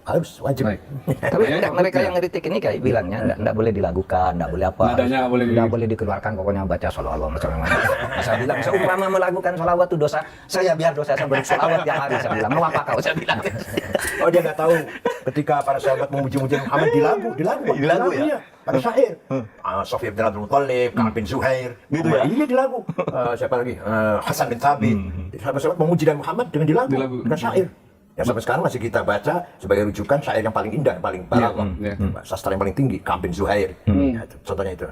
Speaker 1: Harus wajib.
Speaker 2: Tapi mereka yang ngeritik ini kayak bilangnya nggak boleh dilakukan, nggak boleh apa, nggak boleh dikeluarkan, pokoknya baca sholawat macam-macam. Saya bilang seumpama melakukan sholawat itu dosa, saya biar dosa saya bersholawat tiap hari, saya bilang mau apa kau, saya bilang.
Speaker 1: Oh dia nggak tahu ketika para sahabat memuji-muji Muhammad di lagu ya, pada syair. Sofyan bin Abdul Muttalib, Ka'ab bin Zuhair, gitu ya. Iya di lagu. Siapa lagi? Hasan bin Thabit. Sahabat-sahabat memuji dan Muhammad dengan di lagu, dengan syair. Ya sampai sekarang masih kita baca sebagai rujukan syair yang paling indah, yang paling balaghah, sastra yang paling tinggi, Ka'ab bin Zuhair. Contohnya itu.